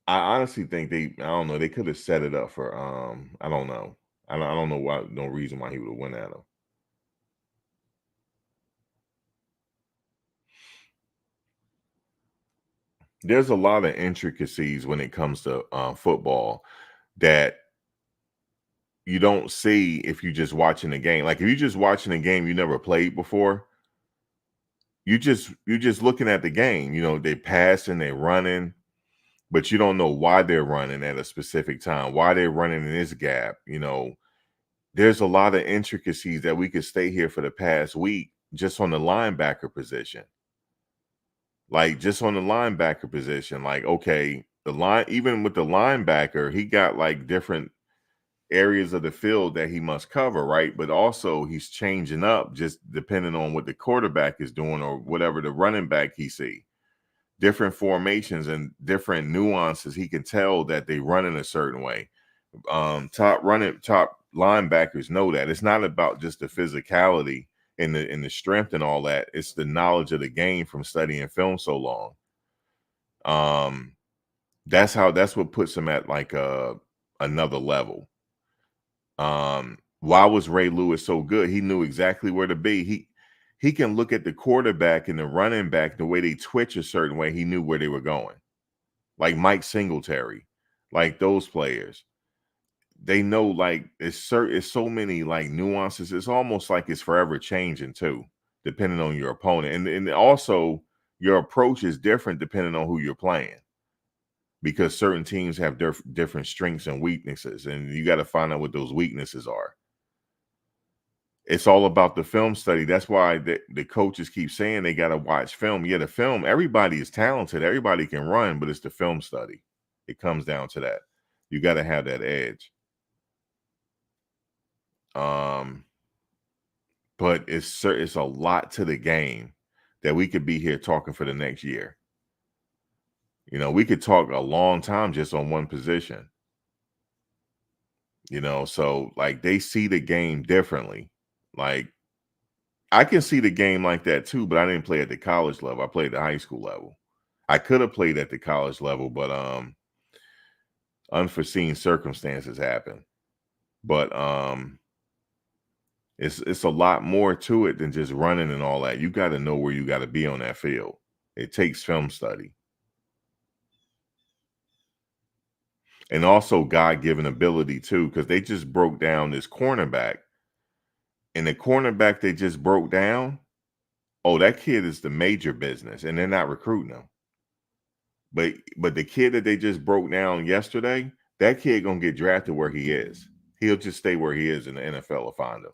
I honestly think I don't know, they could have set it up for I don't know. I don't know why, no reason why he would have went at him. There's a lot of intricacies when it comes to football that you don't see if you're just watching the game. Like if you're just watching a game you never played before, you're just looking at the game. You know, they passing, they running, but you don't know why they're running at a specific time, why they're running in this gap. You know, there's a lot of intricacies that we could stay here for the past week just on the linebacker position. Like just on the linebacker position, like okay, the line, even with the linebacker, he got like different areas of the field that he must cover, right? But also he's changing up just depending on what the quarterback is doing or whatever the running back he see. Different formations and different nuances. He can tell that they run in a certain way. Top linebackers know that. It's not about just the physicality and the strength and all that. It's the knowledge of the game from studying film so long. Um, that's what puts him at like another level. Why was Ray Lewis so good? He knew exactly where to be. He can look at the quarterback and the running back, the way they twitch a certain way. He knew where they were going. Like Mike Singletary, like those players. They know like it's so many like nuances. It's almost like it's forever changing too, depending on your opponent. And also your approach is different depending on who you're playing. Because certain teams have different strengths and weaknesses, and you got to find out what those weaknesses are. It's all about the film study. That's why the coaches keep saying they got to watch film. Yeah, the film, everybody is talented. Everybody can run, but it's the film study. It comes down to that. You got to have that edge. Um, but it's a lot to the game that we could be here talking for the next year. You know, we could talk a long time just on one position. You know, so like they see the game differently. Like I can see the game like that too, but I didn't play at the college level. I played at the high school level. I could have played at the college level, but unforeseen circumstances happen. But it's a lot more to it than just running and all that. You got to know where you got to be on that field. It takes film study. And also God-given ability too, because they just broke down this cornerback. And the cornerback they just broke down, oh, that kid is the major business, and they're not recruiting him. But the kid that they just broke down yesterday, that kid gonna get drafted where he is. He'll just stay where he is in the NFL or find him.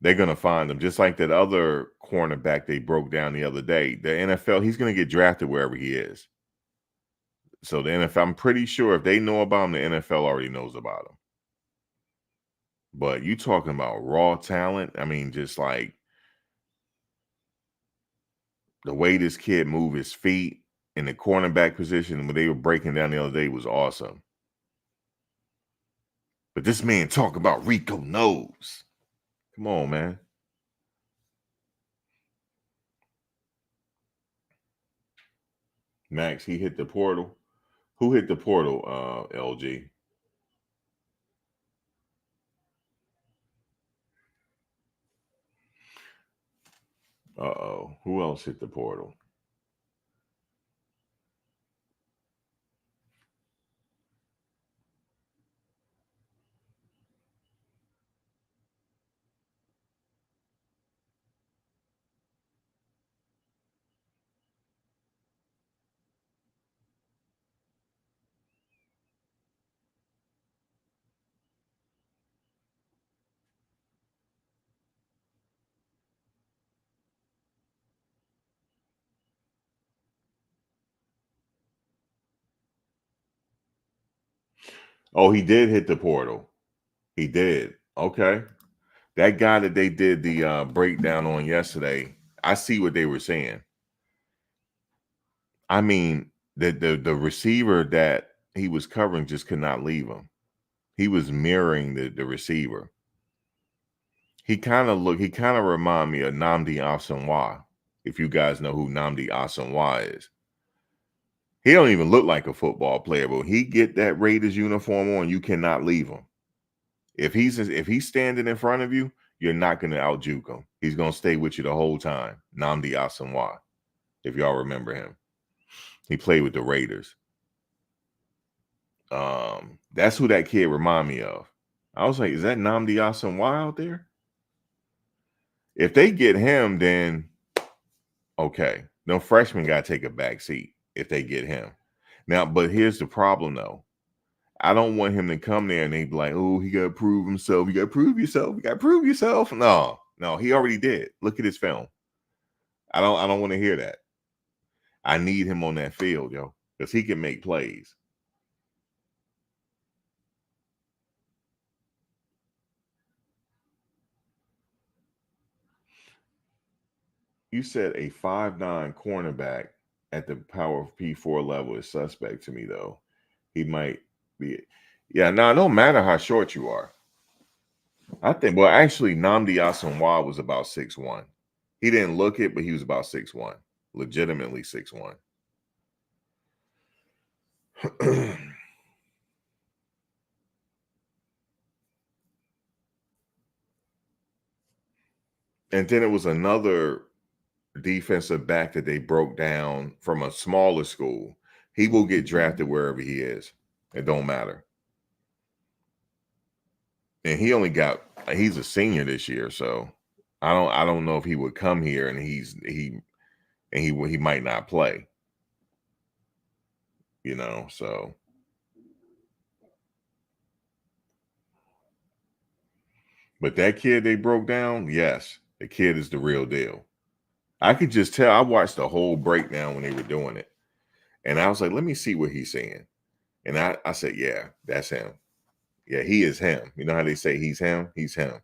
They're gonna find him just like that other cornerback they broke down the other day. The NFL, he's gonna get drafted wherever he is. So the NFL, I'm pretty sure if they know about him, the NFL already knows about him. But you talking about raw talent? I mean, just like the way this kid move his feet in the cornerback position when they were breaking down the other day was awesome. But this man talk about Rico knows. Come on, man. Max, he hit the portal. Who hit the portal, LG? Uh-oh. Who else hit the portal? Oh, he did hit the portal. He did. Okay. That guy that they did the breakdown on yesterday, I see what they were saying. I mean, the receiver that he was covering just could not leave him. He was mirroring the receiver. He kind of remind me of Nnamdi Asomugha, if you guys know who Nnamdi Asomugha is. He don't even look like a football player, but he get that Raiders uniform on, you cannot leave him. If he's standing in front of you, you're not going to out-juke him. He's going to stay with you the whole time. Nnamdi Asomugha, if y'all remember him. He played with the Raiders. That's who that kid remind me of. I was like, is that Nnamdi Asomugha out there? If they get him, then okay. No freshman got to take a back seat if they get him. Now, but here's the problem, though. I don't want him to come there and they be like, oh, he got to prove himself. You got to prove yourself. You got to prove yourself. No, he already did. Look at his film. I don't want to hear that. I need him on that field, yo, because he can make plays. You said a 5'9" cornerback at the power P4 level is suspect to me, though. He might be. Yeah, no, it don't matter how short you are. I think, well, actually, Nnamdi Asomugha was about 6'1". He didn't look it, but he was about 6'1". Legitimately 6'1". And then it was another defensive back that they broke down from a smaller school. He will get drafted wherever he is. It don't matter. And he's a senior this year, so I don't know if he would come here and he might not play. So but that kid they broke down, yes, the kid is the real deal. I could just tell. I watched the whole breakdown when they were doing it. And I was like, let me see what he's saying. And I said, yeah, that's him. Yeah, he is him. You know how they say he's him? He's him.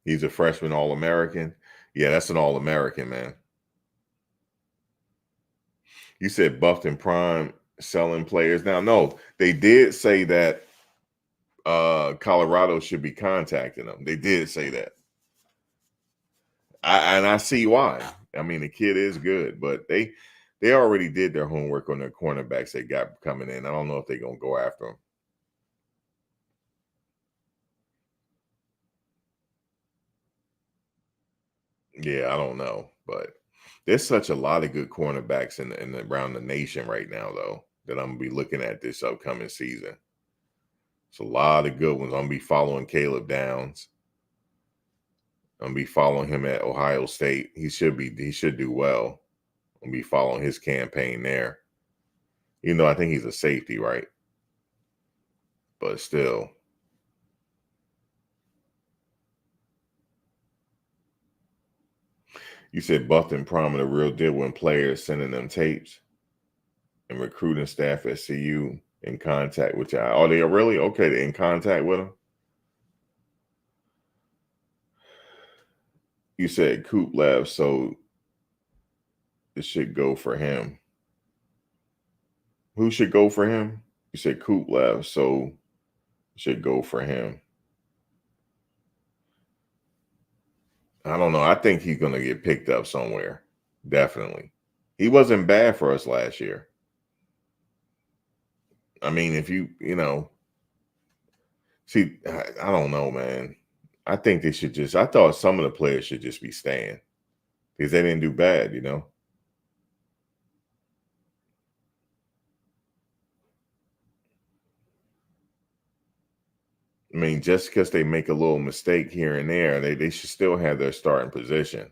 He's a freshman All-American. Yeah, that's an All-American, man. You said Buffed and Prime selling players. Now, no, they did say that Colorado should be contacting them. They did say that. I see why. I mean, the kid is good, but they already did their homework on their cornerbacks they got coming in. I don't know if they're going to go after them. Yeah, I don't know, but there's such a lot of good cornerbacks in around the nation right now, though, that I'm gonna be looking at this upcoming season. It's a lot of good ones. I'm gonna be following Caleb Downs. I'm gonna be following him at Ohio State. He should do well. I'm gonna be following his campaign there. I think he's a safety, right? But still. You said Buffed and Prime are the real deal when players sending them tapes and recruiting staff at CU in contact with you. Are they really? Okay, they're in contact with them? You said Coop left, so it should go for him. Who should go for him? You said Coop left, so it should go for him. I don't know. I think he's going to get picked up somewhere. Definitely. He wasn't bad for us last year. I mean, if see, I don't know, man. I think I thought some of the players should just be staying because they didn't do bad. I mean, just because they make a little mistake here and there, they should still have their starting position.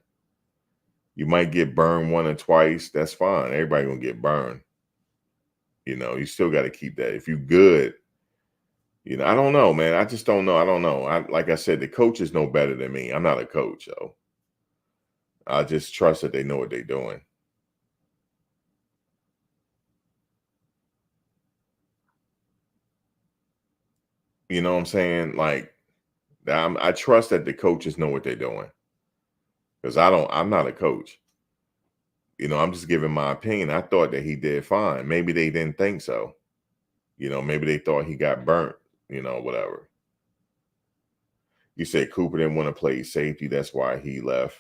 You might get burned one or twice. That's fine. Everybody gonna get burned. You still got to keep that. If you good, I don't know, man. I just don't know. I don't know. Like I said, the coaches know better than me. I'm not a coach, so I just trust that they know what they're doing. You know what I'm saying? Like, I trust that the coaches know what they're doing because I'm not a coach. I'm just giving my opinion. I thought that he did fine. Maybe they didn't think so. Maybe they thought he got burnt, whatever. You said Cooper didn't want to play safety. That's why he left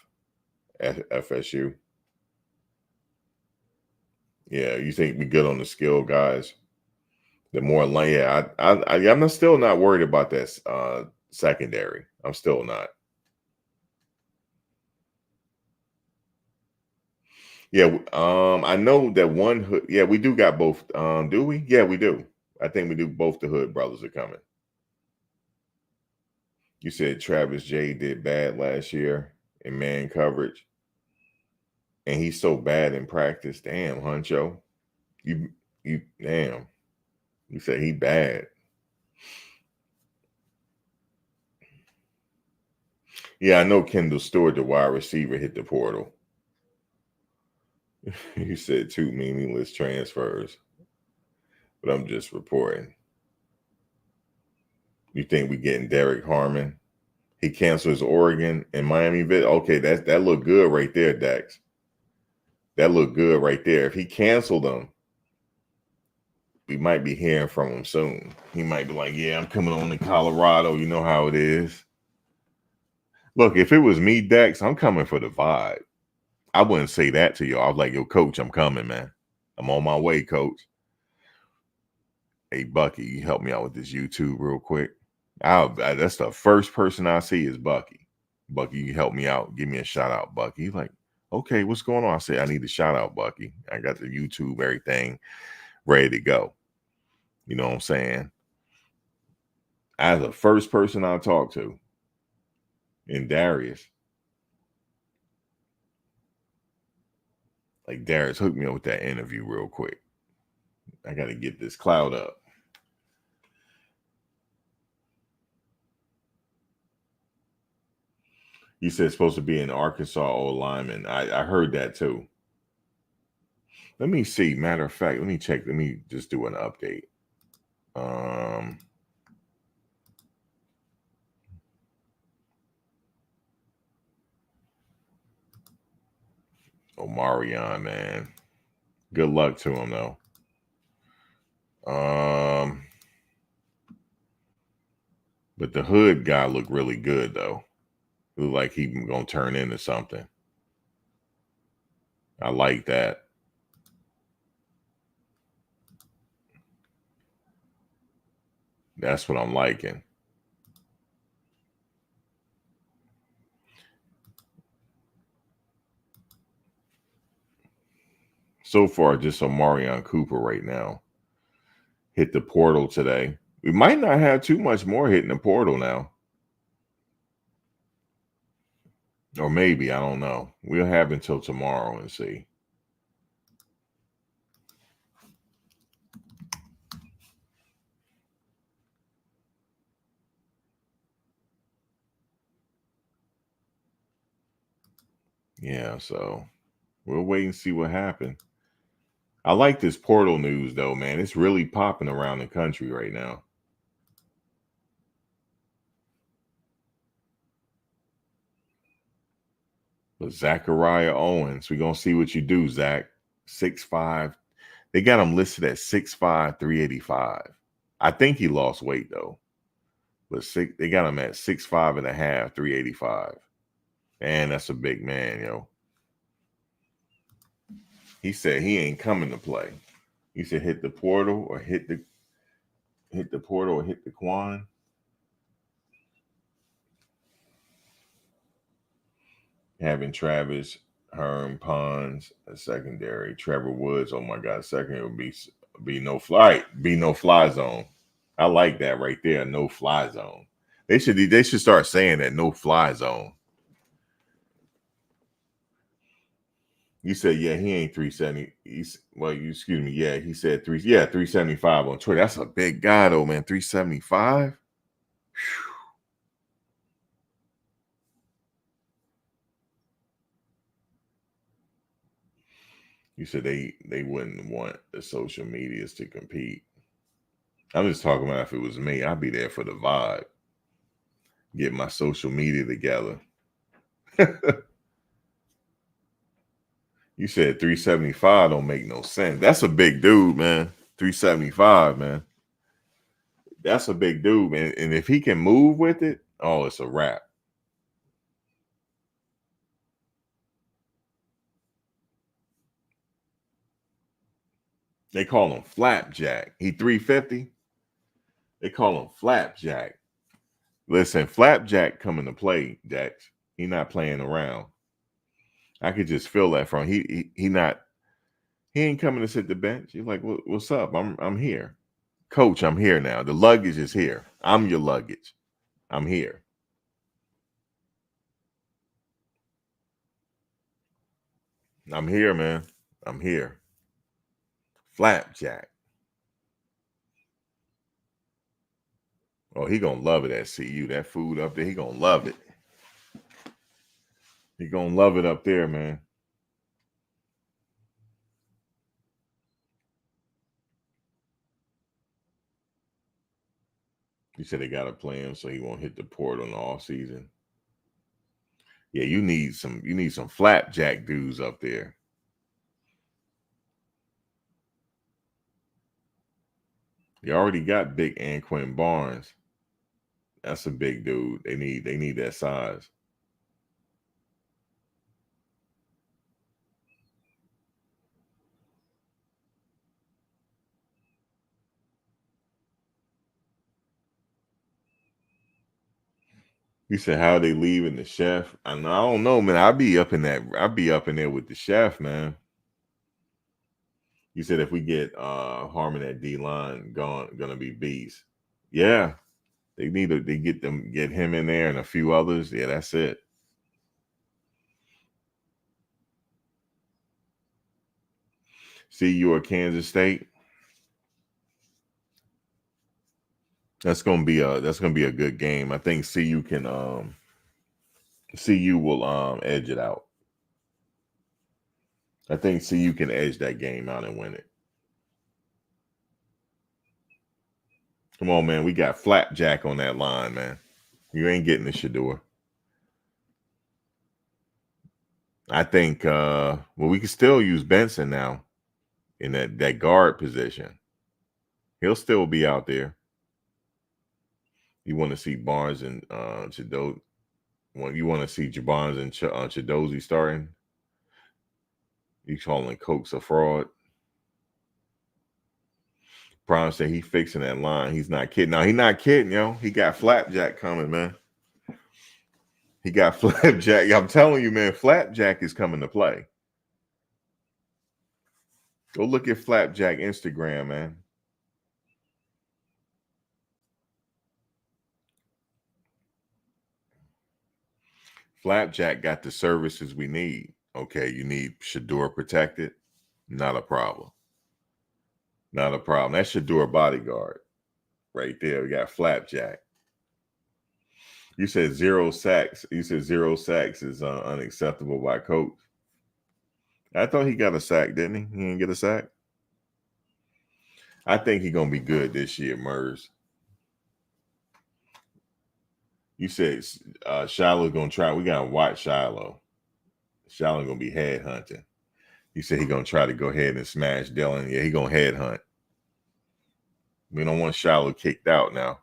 FSU. Yeah, you think we good on the skill guys? The more line, yeah, I'm still not worried about that secondary. I'm still not. Yeah, I know that one hood. Yeah, we do got both. Do we? Yeah, we do. I think we do. Both the Hood brothers are coming. You said Travis J did bad last year in man coverage, and he's so bad in practice. Damn, Huncho, you damn. You said he bad. Yeah, I know Kendall Stewart, the wide receiver, hit the portal. You said two meaningless transfers, but I'm just reporting. You think we getting Derek Harmon? He cancels Oregon and Miami. Okay, that looked good right there, Dax. That looked good right there. If he canceled them, we might be hearing from him soon. He might be like, "Yeah, I'm coming on to Colorado. You know how it is." Look, if it was me, Dax, I'm coming for the vibe. I wouldn't say that to y'all. I was like, "Yo, coach, I'm coming, man. I'm on my way, coach." Hey, Bucky, you help me out with this YouTube real quick. That's the first person I see is Bucky. Bucky, you help me out. Give me a shout out, Bucky. He's like, okay, what's going on? I say, I need a shout out, Bucky. I got the YouTube, everything ready to go. You know what I'm saying? As the first person I talked to in Darius, like Darius, hook me up with that interview real quick. I got to get this cloud up. You said it's supposed to be an Arkansas old lineman. I heard that too. Let me see. Matter of fact, let me check. Let me just do an update. Um, Omarion, man. Good luck to him though. Um, but the Hood guy looked really good though. Looked like he gonna turn into something. I like that. That's what I'm liking. So far, just Omarion Cooper right now. Hit the portal today. We might not have too much more hitting the portal now. Or maybe, I don't know. We'll have until tomorrow and see. Yeah, so we'll wait and see what happens. I like this portal news though, man. It's really popping around the country right now. But Zachariah Owens, we're gonna see what you do, Zach. 6'5". They got him listed at 6'5", 385. I think he lost weight though. But they got him at 6'5" and a half, 385. Man, that's a big man, yo. He said he ain't coming to play. He said hit the portal or hit the portal or hit the Quan. Having Travis, Herm, Pons, a secondary. Trevor Woods, oh my God, second would be no fly, be no fly zone. I like that right there, no fly zone. They should start saying that no fly zone. You said, yeah, he ain't 370. Excuse me. Yeah, he said 375 on Twitter. That's a big guy though, man. 375. You said they wouldn't want the social medias to compete. I'm just talking about if it was me, I'd be there for the vibe. Get my social media together. You said 375 don't make no sense. That's a big dude, man. 375, man. That's a big dude, man. And if he can move with it, oh, it's a wrap. They call him Flapjack. He 350. They call him Flapjack. Listen, Flapjack coming to play, Dex. He not playing around. I could just feel that from he not he ain't coming to sit the bench. He's like, what's up? I'm here. Coach, I'm here now. The luggage is here. I'm your luggage. I'm here. I'm here, man. I'm here. Flapjack. Oh, he gonna love it at CU. That food up there, he gonna love it. He gonna love it up there, man. He said they gotta play him so he won't hit the port on the off season. Yeah, you need some flapjack dudes up there. You already got big Anquin Barnes. That's a big dude. They need that size. You said how they leaving the chef? I don't know, man. I'd be up in there with the chef, man. You said if we get Harmon at D line, gonna be beast. Yeah, they get him in there and a few others. Yeah, that's it. See you at Kansas State. That's gonna be a good game. I think CU will edge it out. I think CU can edge that game out and win it. Come on, man. We got Flapjack on that line, man. You ain't getting the Shador. I think well, we can still use Benson now in that guard position. He'll still be out there. You want to see Barnes and Chido. You want to see Jabons and Chidozie starting? You calling Cokes a fraud? Prime said he fixing that line. He's not kidding. No, he's not kidding, yo. He got Flapjack coming, man. He got Flapjack. I'm telling you, man, Flapjack is coming to play. Go look at Flapjack Instagram, man. Flapjack got the services we need. Okay, you need Shador protected. Not a problem. Not a problem. That's Shador bodyguard right there. We got Flapjack. You said 0 sacks. You said 0 sacks is unacceptable by coach. I thought he got a sack, didn't he? He didn't get a sack. I think he's gonna be good this year, Murs. You said Shiloh's gonna try. We gotta watch Shiloh. Shiloh gonna be head hunting. You said he gonna try to go ahead and smash Dylan. Yeah, he gonna head hunt. We don't want Shiloh kicked out now.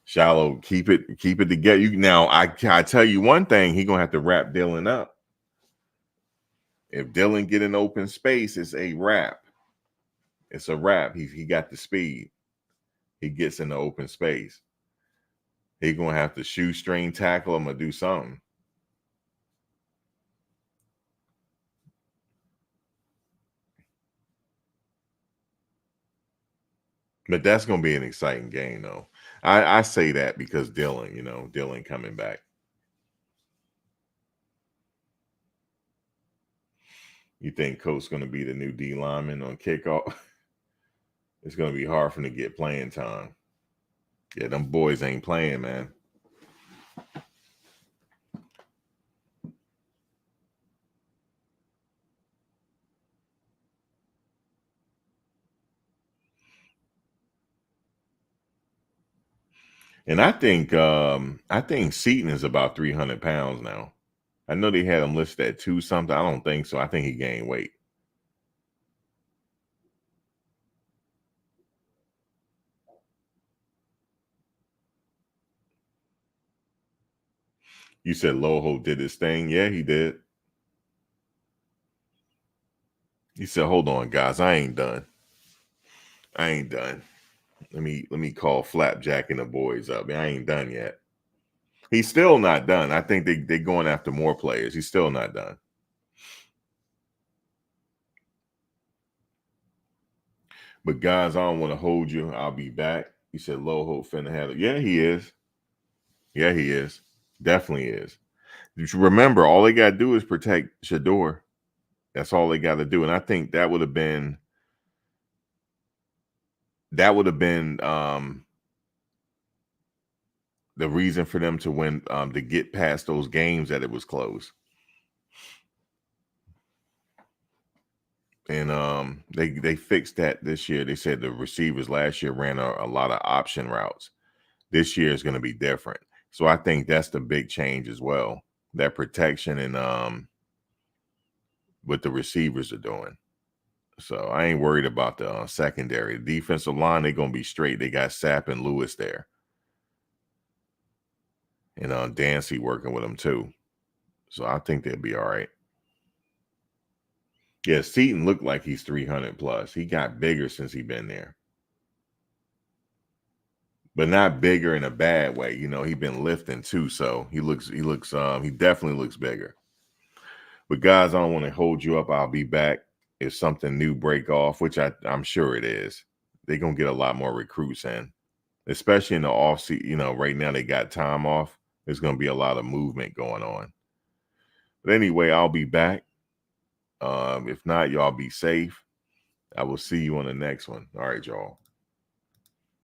Shiloh, keep it together. You now, I tell you one thing, he gonna have to wrap Dylan up. If Dylan get an open space, it's a wrap. It's a wrap. He got the speed. He gets in the open space. He gonna have to shoestring tackle him or do something. But that's gonna be an exciting game, though. I say that because Dylan coming back. You think Coach's gonna be the new D lineman on kickoff? It's gonna be hard for him to get playing time. Yeah, them boys ain't playing, man. And I think Seaton is about 300 pounds now. I know they had him listed at 2 something. I don't think so. I think he gained weight. You said Loho did his thing. Yeah, he did. He said, "Hold on, guys, I ain't done. I ain't done. Let me call Flapjack and the boys up. I ain't done yet. He's still not done. I think they going after more players. He's still not done. But guys, I don't want to hold you. I'll be back." He said, "Loho finna have it." Yeah, he is. Yeah, he is. Definitely is. You should remember, all they got to do is protect Shador. That's all they got to do. And I think that would have been the reason for them to win, to get past those games that it was close. And they fixed that this year. They said the receivers last year ran a lot of option routes. This year is going to be different. So I think that's the big change as well. That protection and what the receivers are doing. So I ain't worried about the secondary. The defensive line, they're gonna be straight. They got Sapp and Lewis there, and Dancy working with them too. So I think they'll be all right. Yeah, Seaton looked like he's 300 plus. He got bigger since he been there, but not bigger in a bad way. You know, he been lifting too, so he definitely looks bigger. But guys, I don't want to hold you up. I'll be back if something new break off, which I'm sure it is. They're gonna get a lot more recruits in, especially in the off season. You know, right now they got time off. There's gonna be a lot of movement going on. But anyway, I'll be back. If not, y'all be safe. I will see you on the next one. All right, y'all.